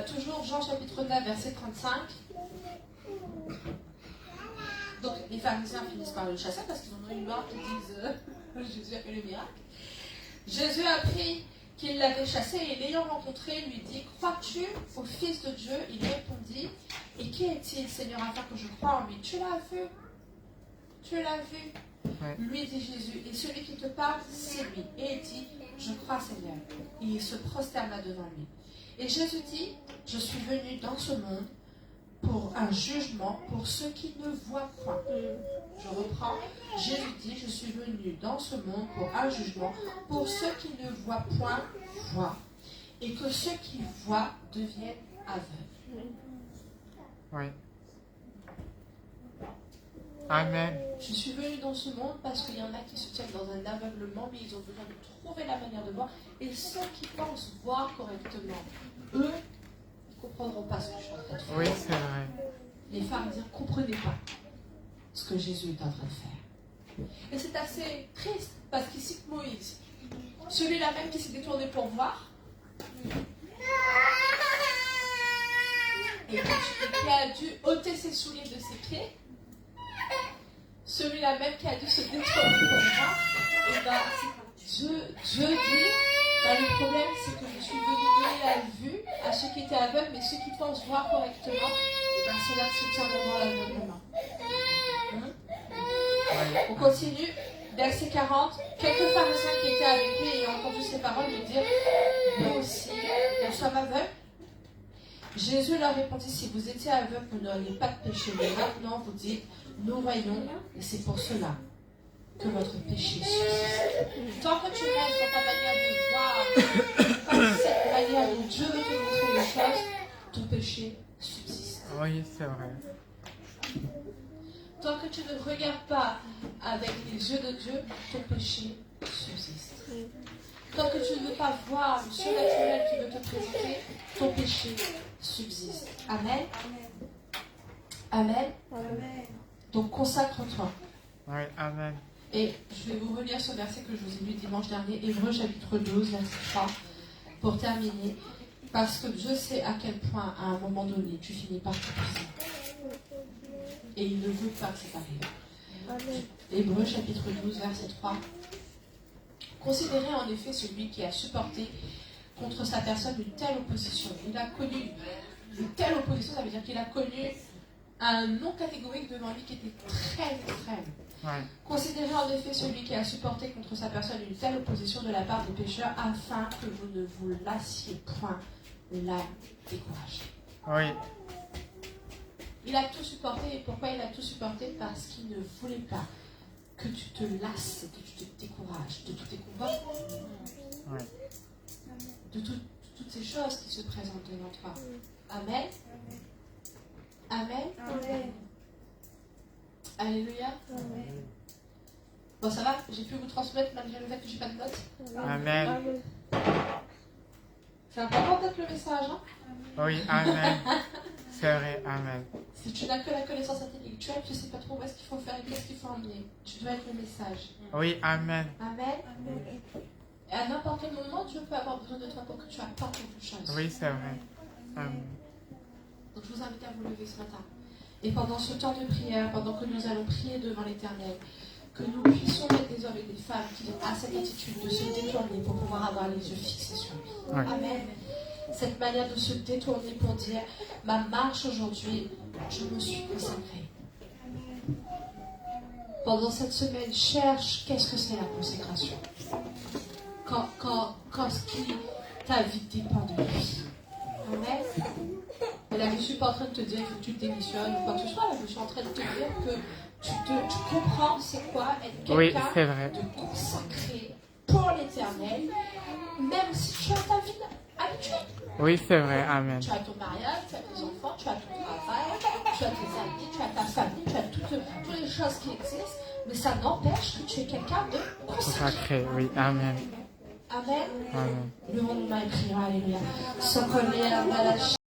S3: Toujours Jean chapitre 9, verset 35. Donc les pharisiens finissent par le chasser parce qu'ils en ont eu marre qui disent Jésus a fait le miracle. Jésus a appris qu'il l'avait chassé et l'ayant rencontré lui dit, crois-tu au Fils de Dieu? Il répondit, et qui est-il, Seigneur, afin que je croie en lui? Tu l'as vu? Tu l'as vu?
S4: Ouais.
S3: Lui dit Jésus, et celui qui te parle, c'est lui. Et il dit, je crois, Seigneur. Et il se prosterna devant lui. Et Jésus dit, je suis venu dans ce monde pour un jugement pour ceux qui ne voient point. Je reprends. Jésus dit, je suis venu dans ce monde pour un jugement pour ceux qui ne voient point voient. Et que ceux qui voient deviennent aveugles.
S4: Oui. Amen.
S3: Je suis venu dans ce monde parce qu'il y en a qui se tiennent dans un aveuglement, mais ils ont besoin de trouver la manière de voir. Et ceux qui pensent voir correctement, eux, ils ne comprendront pas ce que je suis en train de faire.
S4: Oui, c'est vrai.
S3: Les pharisiens ne comprenaient pas ce que Jésus est en train de faire. Et c'est assez triste parce qu'il cite Moïse, celui-là même qui s'est détourné pour voir, et qui a dû ôter ses souliers de ses pieds. Celui-là même qui a dû se détourner pour voir, et ben, Dieu dit, ben, le problème c'est que je suis venu donner la vue à ceux qui étaient aveugles, mais ceux qui pensent voir correctement, et ben, ceux-là se tiendront dans l'aveuglement. On continue, verset 40. Quelques pharisiens qui étaient avec lui ayant entendu ces paroles lui dirent, nous aussi, nous sommes aveugles. Jésus leur répondit, si vous étiez aveugles, vous n'auriez pas de péché. Mais maintenant, vous dites, nous voyons, et c'est pour cela que votre péché subsiste. Tant que tu restes dans ta manière de voir, comme cette manière dont Dieu veut te montrer les choses, ton péché subsiste.
S4: Oui, c'est vrai.
S3: Tant que tu ne regardes pas avec les yeux de Dieu, ton péché subsiste. Tant que tu ne veux pas voir le surnaturel qui veut te présenter, ton péché subsiste. Amen. Amen. Donc consacre-toi.
S4: Oui, amen.
S3: Et je vais vous relire ce verset que je vous ai lu dimanche dernier, Hébreux chapitre 12, verset 3, pour terminer. Parce que Dieu sait à quel point, à un moment donné, tu finis par t'épuiser. Et il ne veut pas que ça t'arrive. Hébreux chapitre 12, verset 3. Considérez en effet celui qui a supporté contre sa personne une telle opposition. Il a connu une telle opposition, ça veut dire qu'il a connu un non catégorique devant lui qui était très extrême.
S4: Ouais.
S3: Considérez en effet celui qui a supporté contre sa personne une telle opposition de la part des pécheurs afin que vous ne vous lassiez point l'âme découragée.
S4: Oui.
S3: Il a tout supporté. Et pourquoi il a tout supporté? Parce qu'il ne voulait pas que tu te lasses et que tu te décourages de tous tes combats,
S4: Oui.
S3: de toutes ces choses qui se présentent devant toi. Amen. Amen.
S5: Amen.
S3: Alléluia. Bon, ça va, j'ai pu vous transmettre malgré le fait que je n'ai pas de notes.
S4: Amen.
S3: C'est important d'être le message, hein.
S4: Oui, Amen. C'est vrai, Amen.
S3: Si tu n'as que la connaissance intellectuelle, tu ne sais pas trop où est-ce qu'il faut faire et qu'est-ce qu'il faut emmener. Tu dois être le message.
S4: Oui, Amen.
S3: Amen. Et à n'importe quel moment, Dieu peut avoir besoin de toi pour que tu apportes quelque chose.
S4: Oui, c'est vrai. Amen.
S3: Donc je vous invite à vous lever ce matin. Et pendant ce temps de prière, pendant que nous allons prier devant l'Éternel, que nous puissions être des hommes et des femmes qui ont cette attitude de se détourner pour pouvoir avoir les yeux fixés sur lui.
S4: Oui.
S3: Amen. Cette manière de se détourner pour dire, ma marche aujourd'hui, je me suis consacrée. Pendant cette semaine, cherche qu'est-ce que c'est la consécration. Quand ce qui ta vie dépend de lui. Amen. Et là, je ne suis pas en train de te dire qu'il faut que tu te démissionnes ou quoi que ce soit. Là, je suis en train de te dire que tu comprends c'est quoi être
S4: Oui,
S3: quelqu'un
S4: c'est vrai.
S3: de consacré pour l'Éternel, même si tu as ta vie habituelle.
S4: Oui, c'est vrai, Amen.
S3: Tu as ton mariage, tu as tes enfants, tu as ton travail, tu as tes amis, tu as ta famille, tu as toutes les choses qui existent, mais ça n'empêche que tu es quelqu'un de consacré.
S4: Consacré, oui, Amen.
S3: Amen.
S4: Amen.
S3: Levons nos mains et prions, alléluia. Socorre,